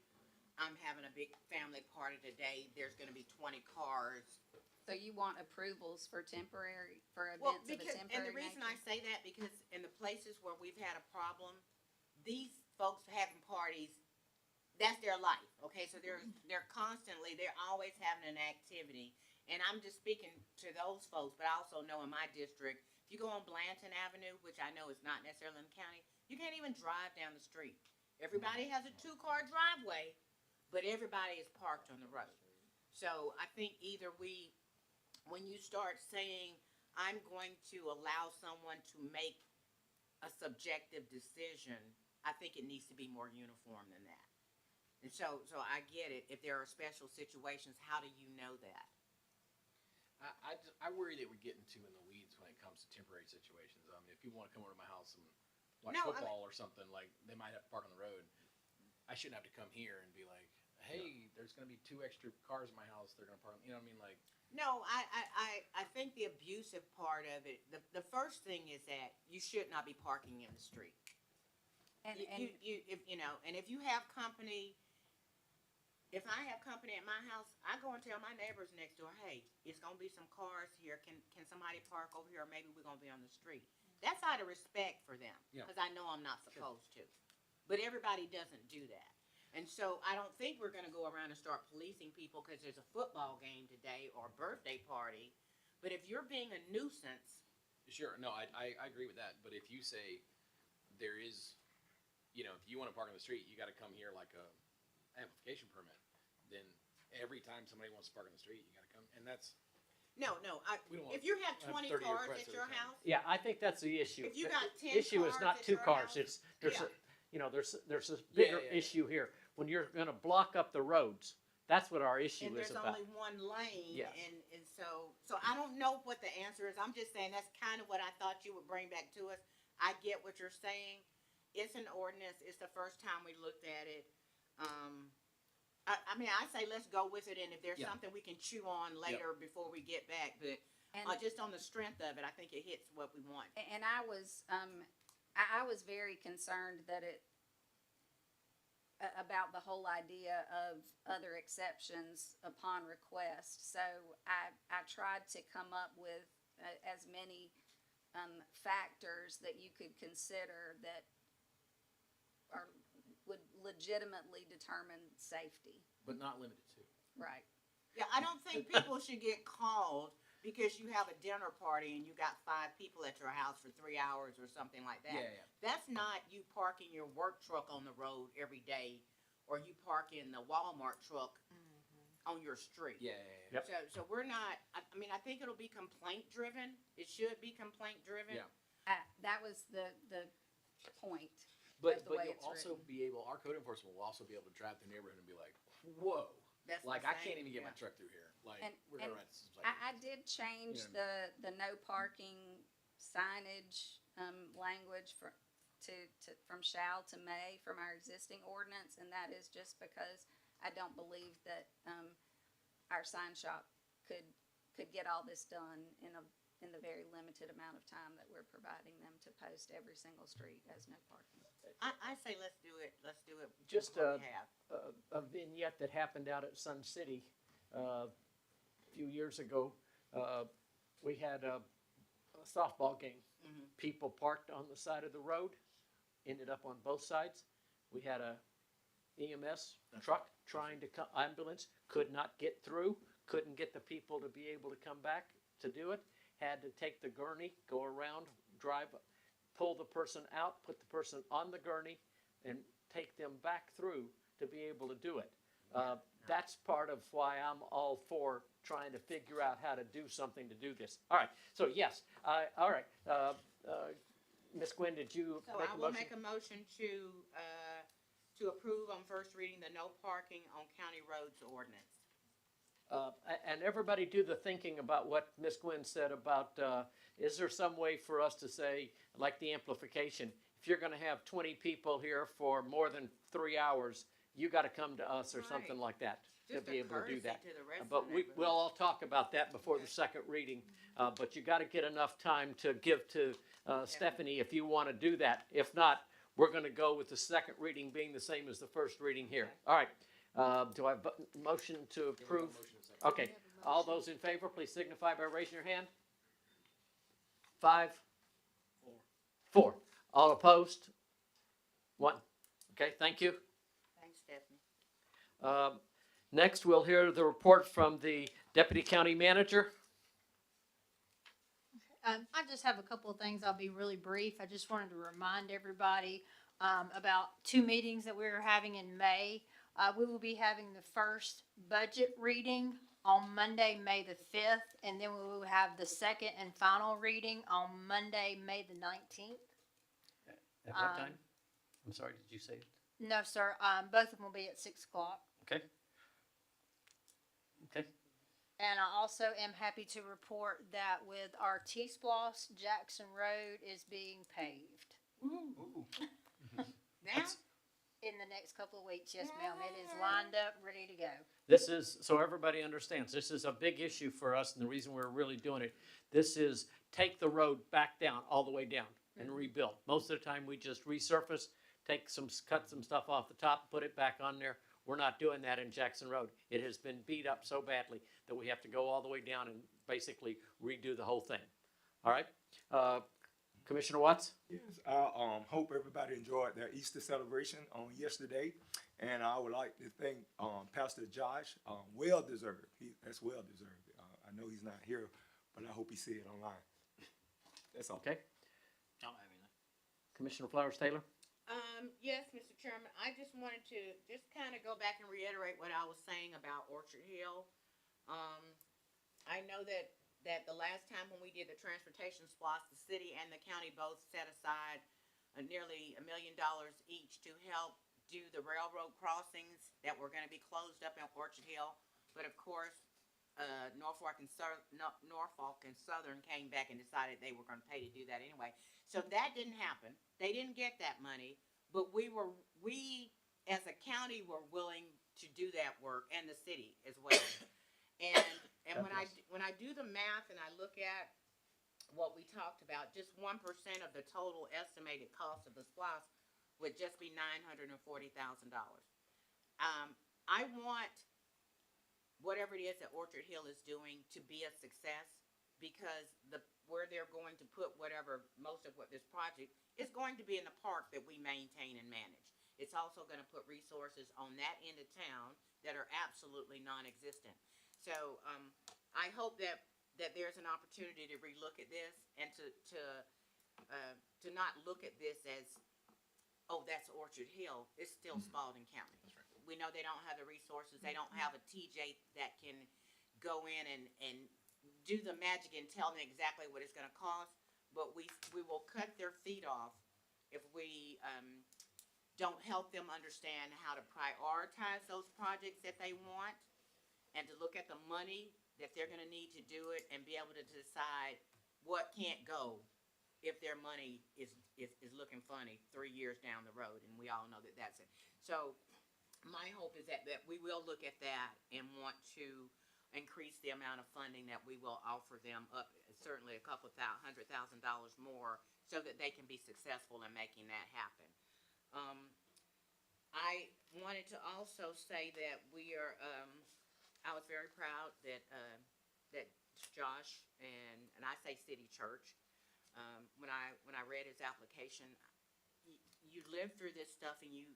I'm having a big family party today, there's gonna be 20 cars. So you want approvals for events of a Well, temporary and the reason I nature? say that, because in the places where we've had a problem, these folks having parties, that's their life, okay? So they're constantly, they're always having an activity. And I'm just speaking to those folks, but I also know in my district, if you go on Blanton Avenue, which I know is not necessarily in the county, you can't even drive down the street. Everybody has a 2-car driveway, but everybody is parked on the road. So I think either when you start saying, I'm going to allow someone to make a subjective decision, I think it needs to be more uniform than that. And so I get it. If there are special situations, how do you know that? I worry that we're getting too in the weeds when it comes to temporary situations. I mean, if people want to come over to my house and watch No, football or something, like they might have to park on the road. I shouldn't have to come here and be like, hey, there's going to be 2 extra cars in my house. They're going to park. You know what I mean? Like, No, I think the abusive part of it, the first thing is that you should not be parking in the street. And If you have company, if I have company at my house, I go and tell my neighbors next door, hey, it's gonna be some cars here, can somebody park over here, or maybe we're gonna be on the street. That's out of respect for them, Yeah. because I know I'm not supposed to. But everybody doesn't do that. And so I don't think we're gonna go around and start policing people because there's a football game today or a birthday party. But if you're being a nuisance, Sure, no, I agree with that, but if you say there is, if you wanna park on the street, you gotta come here like a amplification permit, then every time somebody wants to park on the street, you gotta come, and that's, no, we don't if want you have 20 30-year cars press at every your time. house, Yeah, I think that's the issue. If you The got 10 issue is cars not at 2 your cars, house, there's yeah. there's a bigger yeah. issue here. When you're gonna block up the roads, that's what our issue and is there's about. only one lane, Yeah. and so I don't know what the answer is. I'm just saying that's kind of what I thought you would bring back to us. I get what you're saying. It's an ordinance. It's the first time we looked at it. I mean, I say let's go with it, and if there's Yeah. something we can chew on later before we get back, but And, just on the strength of it, I think it hits what we want. and I was very concerned that about the whole idea of other exceptions upon request. So I tried to come up with as many factors that you could consider that would legitimately determine safety. But not limited to. Right. Yeah, I don't think people should get called because you have a dinner party and you got 5 people at your house for 3 hours or something like that. Yeah. That's not you parking your work truck on the road every day, or you parking the Walmart truck on your street. Yeah. Yep. So we're not. I mean, I think it'll be complaint driven. It should be complaint driven. Yeah. That was the point. But Of the way you'll it's also written. be able, our code enforcement will also be able to drive through the neighborhood and be like, whoa. That's Like, the I can't same, even get yeah. my truck through here. Like, And- we're and gonna write some cycles. I did change You know the no parking signage language from shall to may from our existing ordinance, and that is just because I don't believe that our sign shop could get all this done in the very limited amount of time that we're providing them to post every single street as no parking. I say let's do it. Let's do it. with Just what we have. a vignette that happened out at Sun City a few years ago. We had a softball game. People parked on the side of the road, ended up on both sides. We had a EMS truck trying to come, ambulance, could not get through, couldn't get the people to be able to come back to do it. Had to take the gurney, go around, drive, pull the person out, put the person on the gurney, and take them back through to be able to do it. That's part of why I'm all for trying to figure out how to do something to do this. All right, so yes, all right. Ms. Gwen, did you So make I a will motion? make a motion to approve on first reading the no parking on county roads ordinance. And everybody do the thinking about what Ms. Gwen said about, is there some way for us to say, like the amplification, if you're gonna have 20 people here for more than 3 hours, you gotta come to us or something like that to Just be a able to do courtesy that. to the rest of But the we'll all talk about that before the second reading. But you gotta get enough time to give to Stephanie if you wanna do that. If not, we're gonna go with the second reading being the same as the first reading here. All right, do I have a motion to approve? Okay, all those in favor, please signify by raising your hand. 5? 4. All opposed? 1. Okay, thank you. Thanks, Stephanie. Next, we'll hear the report from the Deputy County Manager. I just have a couple of things. I'll be really brief. I just wanted to remind everybody about 2 meetings that we're having in May. We will be having the first budget reading on Monday, May the 5th, and then we will have the second and final reading on Monday, May the 19th. At what time? I'm sorry, did you say? No, sir, both of them will be at 6 o'clock. Okay. Okay. And I also am happy to report that with our T-Splosh, Jackson Road is being paved. Now? In the next couple of weeks, yes, ma'am. It is lined up, ready to go. This is, so everybody understands, this is a big issue for us, and the reason we're really doing it, this is take the road back down, all the way down, and rebuild. Most of the time, we just resurface, cut some stuff off the top, put it back on there. We're not doing that in Jackson Road. It has been beat up so badly that we have to go all the way down and basically redo the whole thing. All right? Commissioner Watts? Yes, I hope everybody enjoyed their Easter celebration on yesterday, and I would like to thank Pastor Josh. Well deserved. That's well deserved. I know he's not here, but I hope he see it online. That's all. Okay. I don't have anything. Commissioner Flowers Taylor? Yes, Mr. Chairman, I just wanted to just kind of go back and reiterate what I was saying about Orchard Hill. I know that the last time when we did the transportation splosh, the city and the county both set aside nearly $1 million each to help do the railroad crossings that were gonna be closed up in Orchard Hill. But of course, Norfolk and Southern came back and decided they were gonna pay to do that anyway. So that didn't happen. They didn't get that money, but we as a county were willing to do that work, and the city as well. And when I do the math and I look at what we talked about, just 1% of the total estimated cost of the splosh would just be $940,000. I want whatever it is that Orchard Hill is doing to be a success, because where they're going to put most of what this project is going to be in the park that we maintain and manage. It's also going to put resources on that end of town that are absolutely non-existent. So I hope that there's an opportunity to relook at this and to not look at this as, oh, that's Orchard Hill. It's still Spalding County. That's right. We know they don't have the resources. They don't have a TJ that can go in and do the magic and tell them exactly what it's going to cost. But we will cut their feet off if we don't help them understand how to prioritize those projects that they want, and to look at the money that they're going to need to do it, and be able to decide what can't go if their money is looking funny 3 years down the road, and we all know that that's it. So my hope is that we will look at that and want to increase the amount of funding that we will offer them, up certainly a couple $100,000 more, so that they can be successful in making that happen. I wanted to also say that I was very proud that Josh and I say City Church, when I read his application, you live through this stuff and you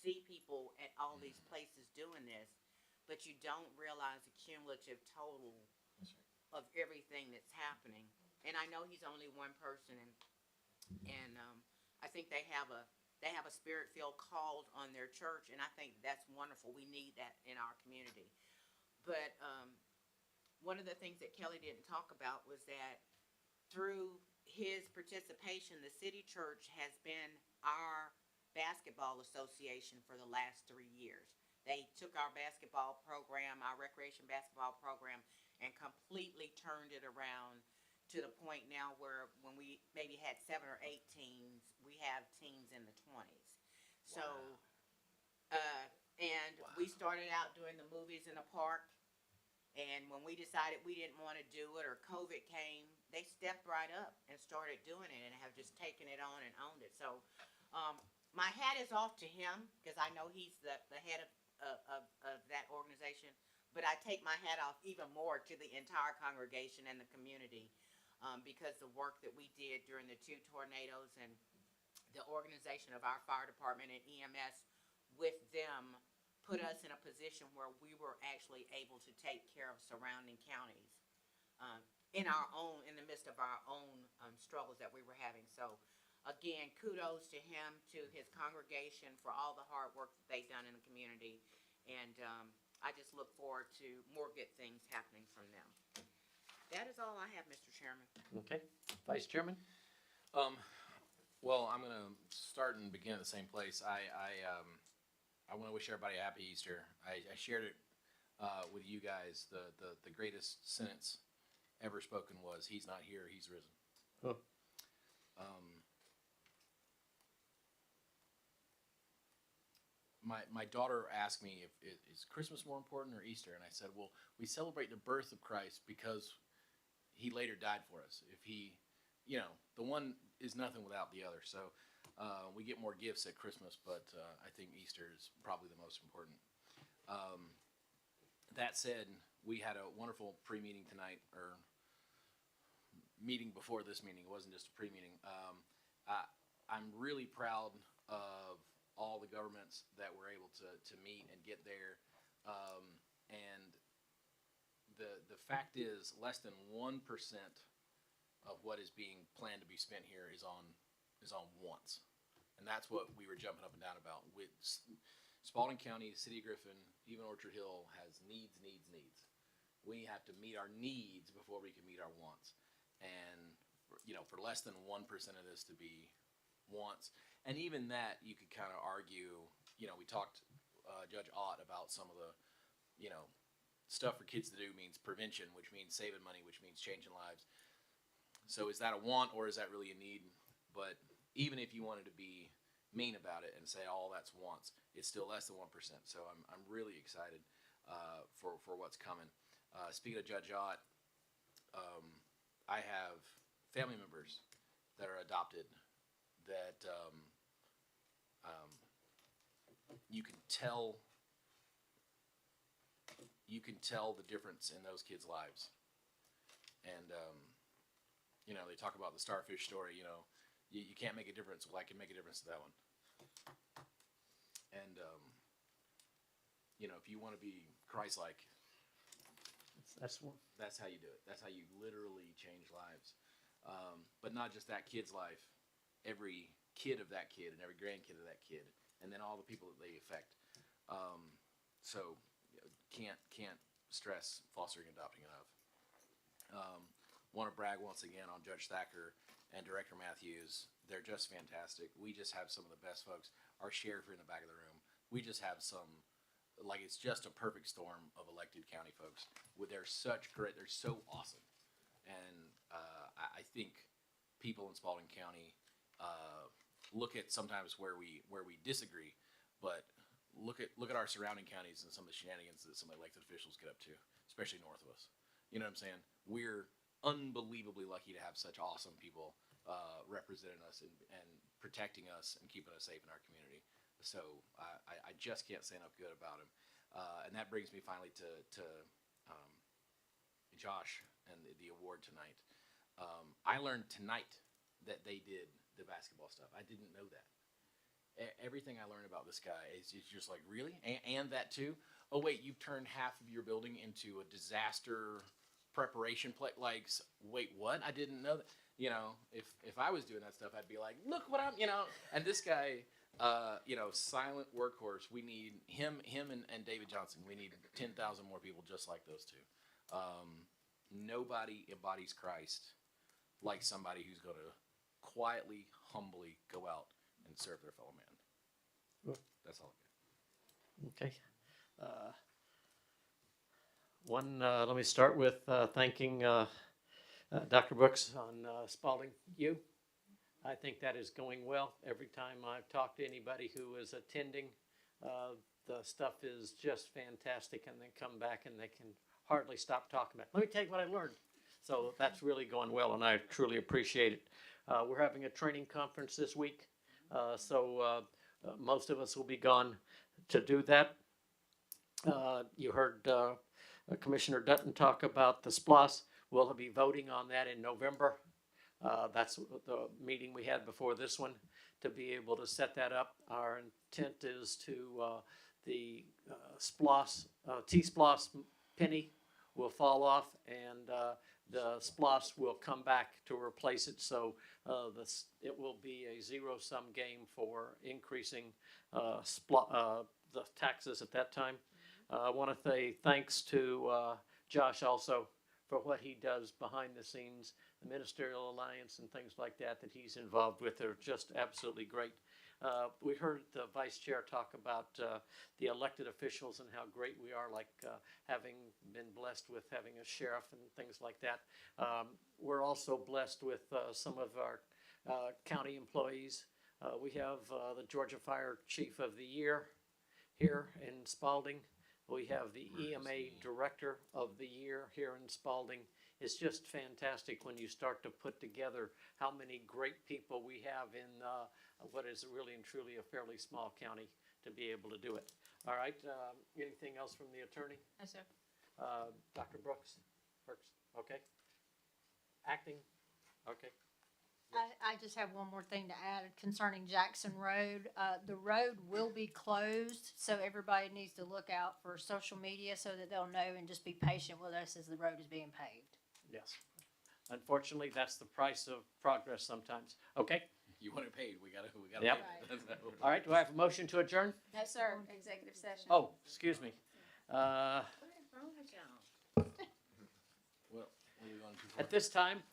see people at all these places doing this, but you don't realize the cumulative total of everything that's happening. And I know he's only one person, and I think they have a spirit-filled call on their church, and I think that's wonderful. We need that in our community. But one of the things that Kelly didn't talk about was that through his participation, the City Church has been our basketball association for the last 3 years. They took our basketball program, our recreation basketball program, and completely turned it around to the point now where when we maybe had 7 or 8 teams, we have teams in the 20s. So, and we started out doing the movies in the park, and when we decided we didn't want to do it, or COVID came, they stepped right up and started doing it, and have just taken it on and owned it. So, my hat is off to him, because I know he's the head of that organization, but I take my hat off even more to the entire congregation and the community, because the work that we did during the 2 tornadoes, and the organization of our fire department and EMS with them, put us in a position where we were actually able to take care of surrounding counties in the midst of our own struggles that we were having. So again, kudos to him, to his congregation, for all the hard work that they've done in the community, and I just look forward to more good things happening from them. That is all I have, Mr. Chairman. Okay. Vice Chairman? Well, I'm gonna start and begin at the same place. I want to wish everybody a happy Easter. I shared it with you guys. The greatest sentence ever spoken was, "He's not here, he's risen." Huh. My daughter asked me if is Christmas more important or Easter, and I said, well, we celebrate the birth of Christ because he later died for us. If he, the one is nothing without the other. So we get more gifts at Christmas, but I think Easter is probably the most important. That said, we had a wonderful pre-meeting tonight, or meeting before this meeting. It wasn't just a pre-meeting. I'm really proud of all the governments that were able to meet and get there. And the fact is, less than 1% of what is being planned to be spent here is on wants. And that's what we were jumping up and down about. With Spalding County, City of Griffin, even Orchard Hill has needs. We have to meet our needs before we can meet our wants. And for less than 1% of this to be wants, and even that you could kind of argue. We talked Judge Ott about some of the stuff for kids to do means prevention, which means saving money, which means changing lives. So is that a want or is that really a need? But even if you wanted to be mean about it and say all that's wants, it's still less than 1%. So I'm really excited for what's coming. Speaking of Judge Ott, I have family members that are adopted that you can tell the difference in those kids' lives. And they talk about the starfish story. You can't make a difference. Well, I can make a difference to that one. And if you want to be Christ-like, that's how you do it. That's how you literally change lives. But not just that kid's life, every kid of that kid and every grandkid of that kid, and then all the people that they affect. So can't stress fostering and adopting enough. Want to brag once again on Judge Thacker and Director Matthews. They're just fantastic. We just have some of the best folks. Our sheriff here in the back of the room. We just have it's just a perfect storm of elected county folks. They're so awesome. And I think people in Spalding County look at sometimes where we disagree, but look at our surrounding counties and some of the shenanigans that some elected officials get up to, especially north of us. You know what I'm saying? We're unbelievably lucky to have such awesome people representing us and protecting us and keeping us safe in our community. So I just can't say enough good about him. And that brings me finally to Josh and the award tonight. I learned tonight that they did the basketball stuff. I didn't know that. Everything I learned about this guy is just like, really? And that too? Oh, wait, you've turned half of your building into a disaster preparation place. Like, wait, what? I didn't know that. If I was doing that stuff, I'd be like, look what I'm, and this guy, silent workhorse. We need him and David Johnson. We need 10,000 more people just like those two. Nobody embodies Christ like somebody who's going to quietly, humbly go out and serve their fellow man. That's all I got. Okay. Let me start with thanking Dr. Brooks on Spalding U. I think that is going well. Every time I've talked to anybody who is attending, the stuff is just fantastic, and they come back and they can hardly stop talking about it. Let me tell you what I learned. So that's really going well, and I truly appreciate it. We're having a training conference this week, so most of us will be gone to do that. You heard Commissioner Dutton talk about the SPLOS. We'll be voting on that in November. That's the meeting we had before this one, to be able to set that up. Our intent is to the SPLOS, T-SPLOS penny will fall off, and the SPLOS will come back to replace it. So it will be a zero-sum game for increasing the taxes at that time. I want to say thanks to Josh also for what he does behind the scenes, the Ministerial Alliance and things like that he's involved with. They're just absolutely great. We heard the Vice Chair talk about the elected officials and how great we are, like having been blessed with having a sheriff and things like that. We're also blessed with some of our county employees. We have the Georgia Fire Chief of the Year here in Spalding. We have the EMA Director of the Year here in Spalding. It's just fantastic when you start to put together how many great people we have in what is really and truly a fairly small county to be able to do it. All right, anything else from the attorney? No, sir. Dr. Brooks? Okay. Acting Okay. I just have one more thing to add concerning Jackson Road. The road will be closed, so everybody needs to look out for social media so that they'll know and just be patient with us as the road is being paved. Yes. Unfortunately, that's the price of progress sometimes. Okay? You want it paid, we gotta Yep. pay it. All right, do I have a motion to adjourn? No, sir, executive session. Oh, excuse me. Well, what are we going to? At this time,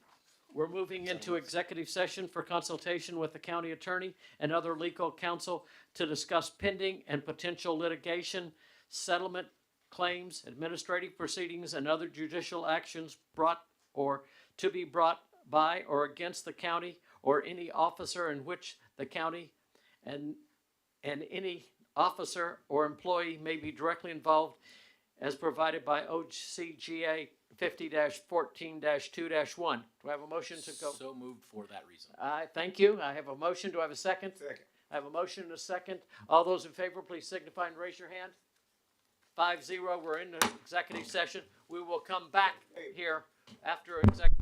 we're moving into executive session for consultation with the county attorney and other legal counsel to discuss pending and potential litigation, settlement claims, administrative proceedings, and other judicial actions brought or to be brought by or against the county or any officer in which the county and any officer or employee may be directly involved as provided by OCGA 50-14-2-1. Do I have a motion to go? So moved for that reason. Thank you. I have a motion. Do I have a second? Second. I have a motion and a second. All those in favor, please signify and raise your hand. 5-0, we're in the executive session. We will come back here after executive.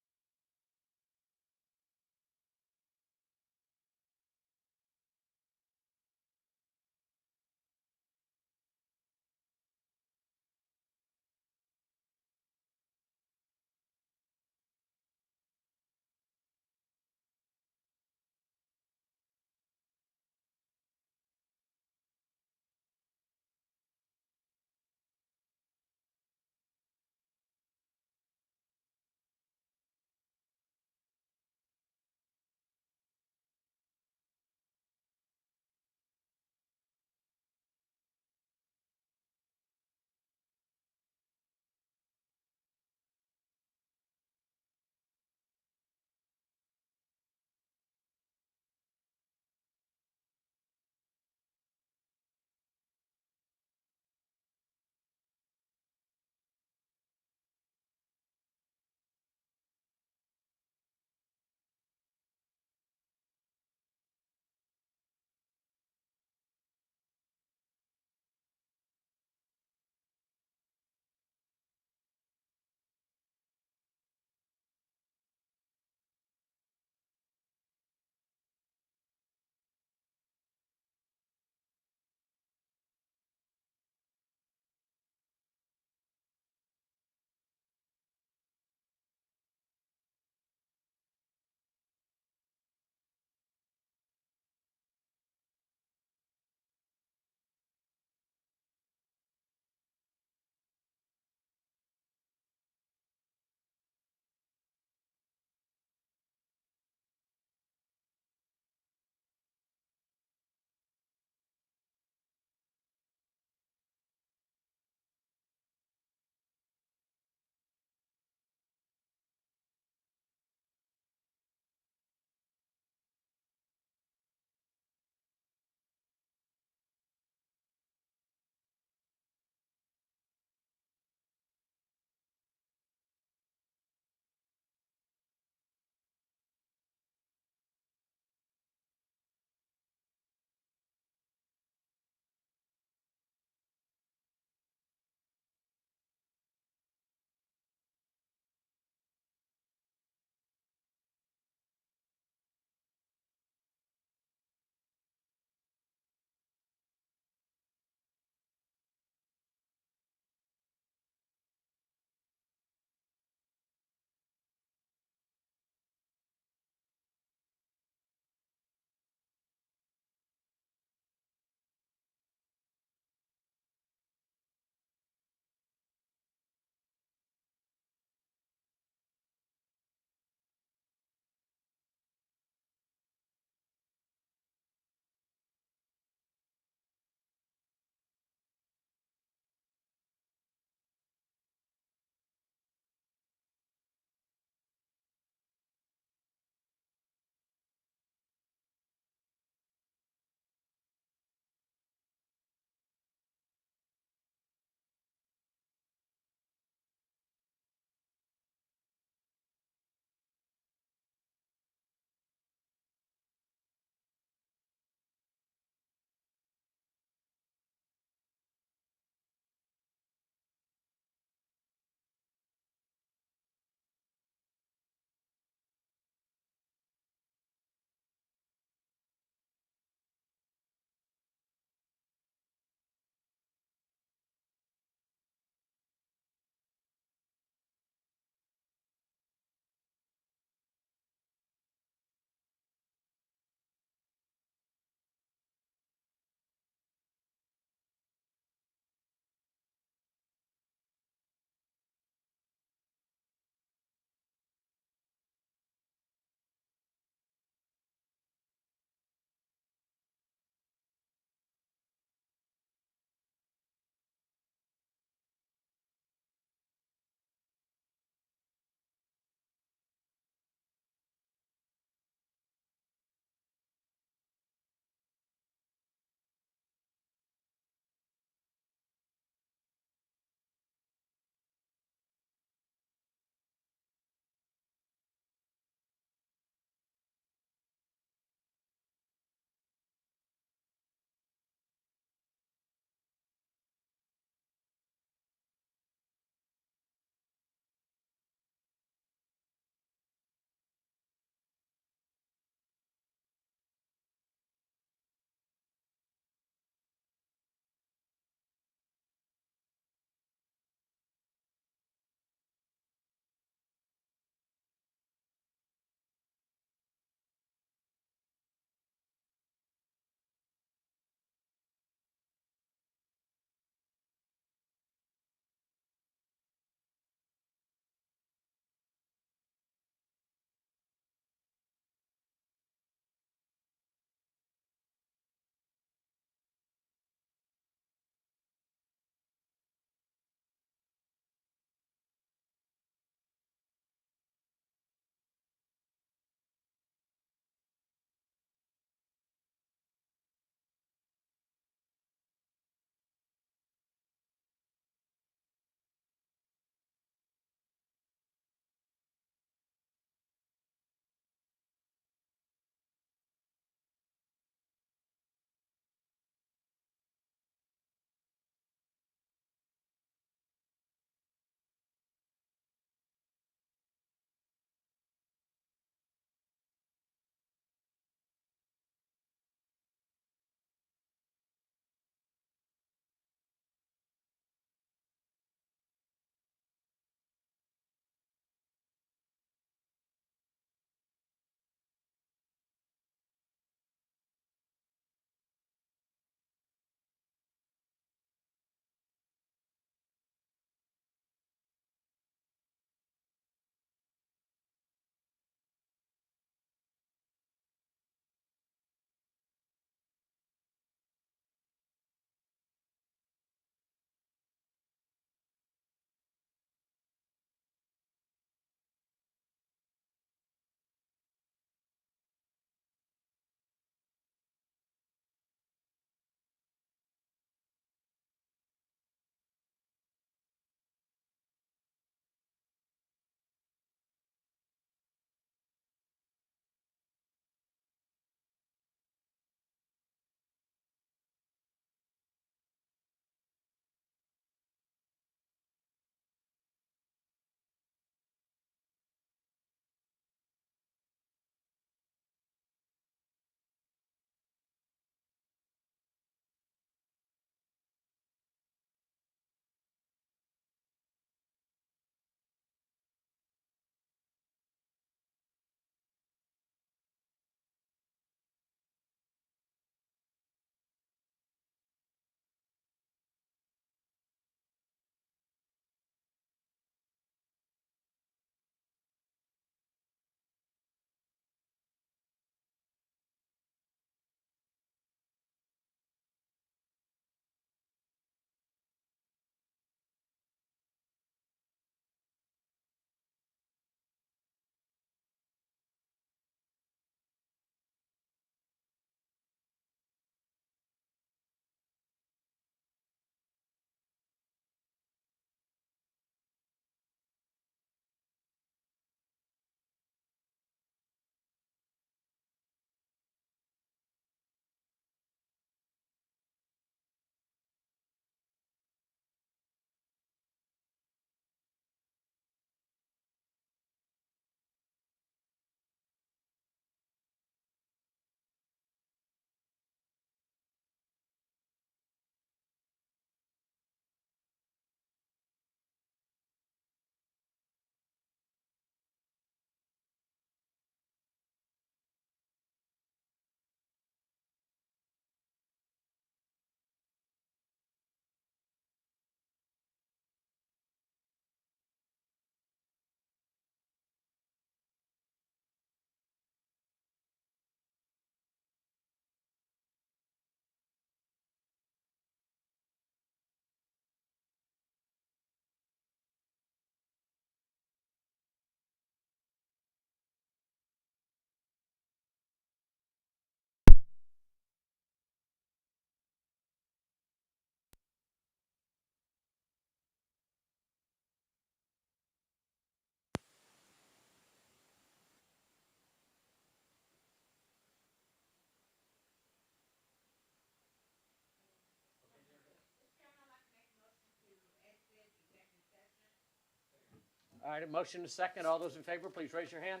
All right, a motion and a second. All those in favor, please raise your hand.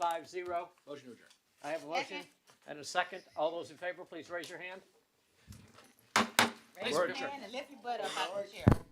5-0. Motion to adjourn. I have a motion and a second. All those in favor, please raise your hand. Raise your hand and lift your butt up out the chair.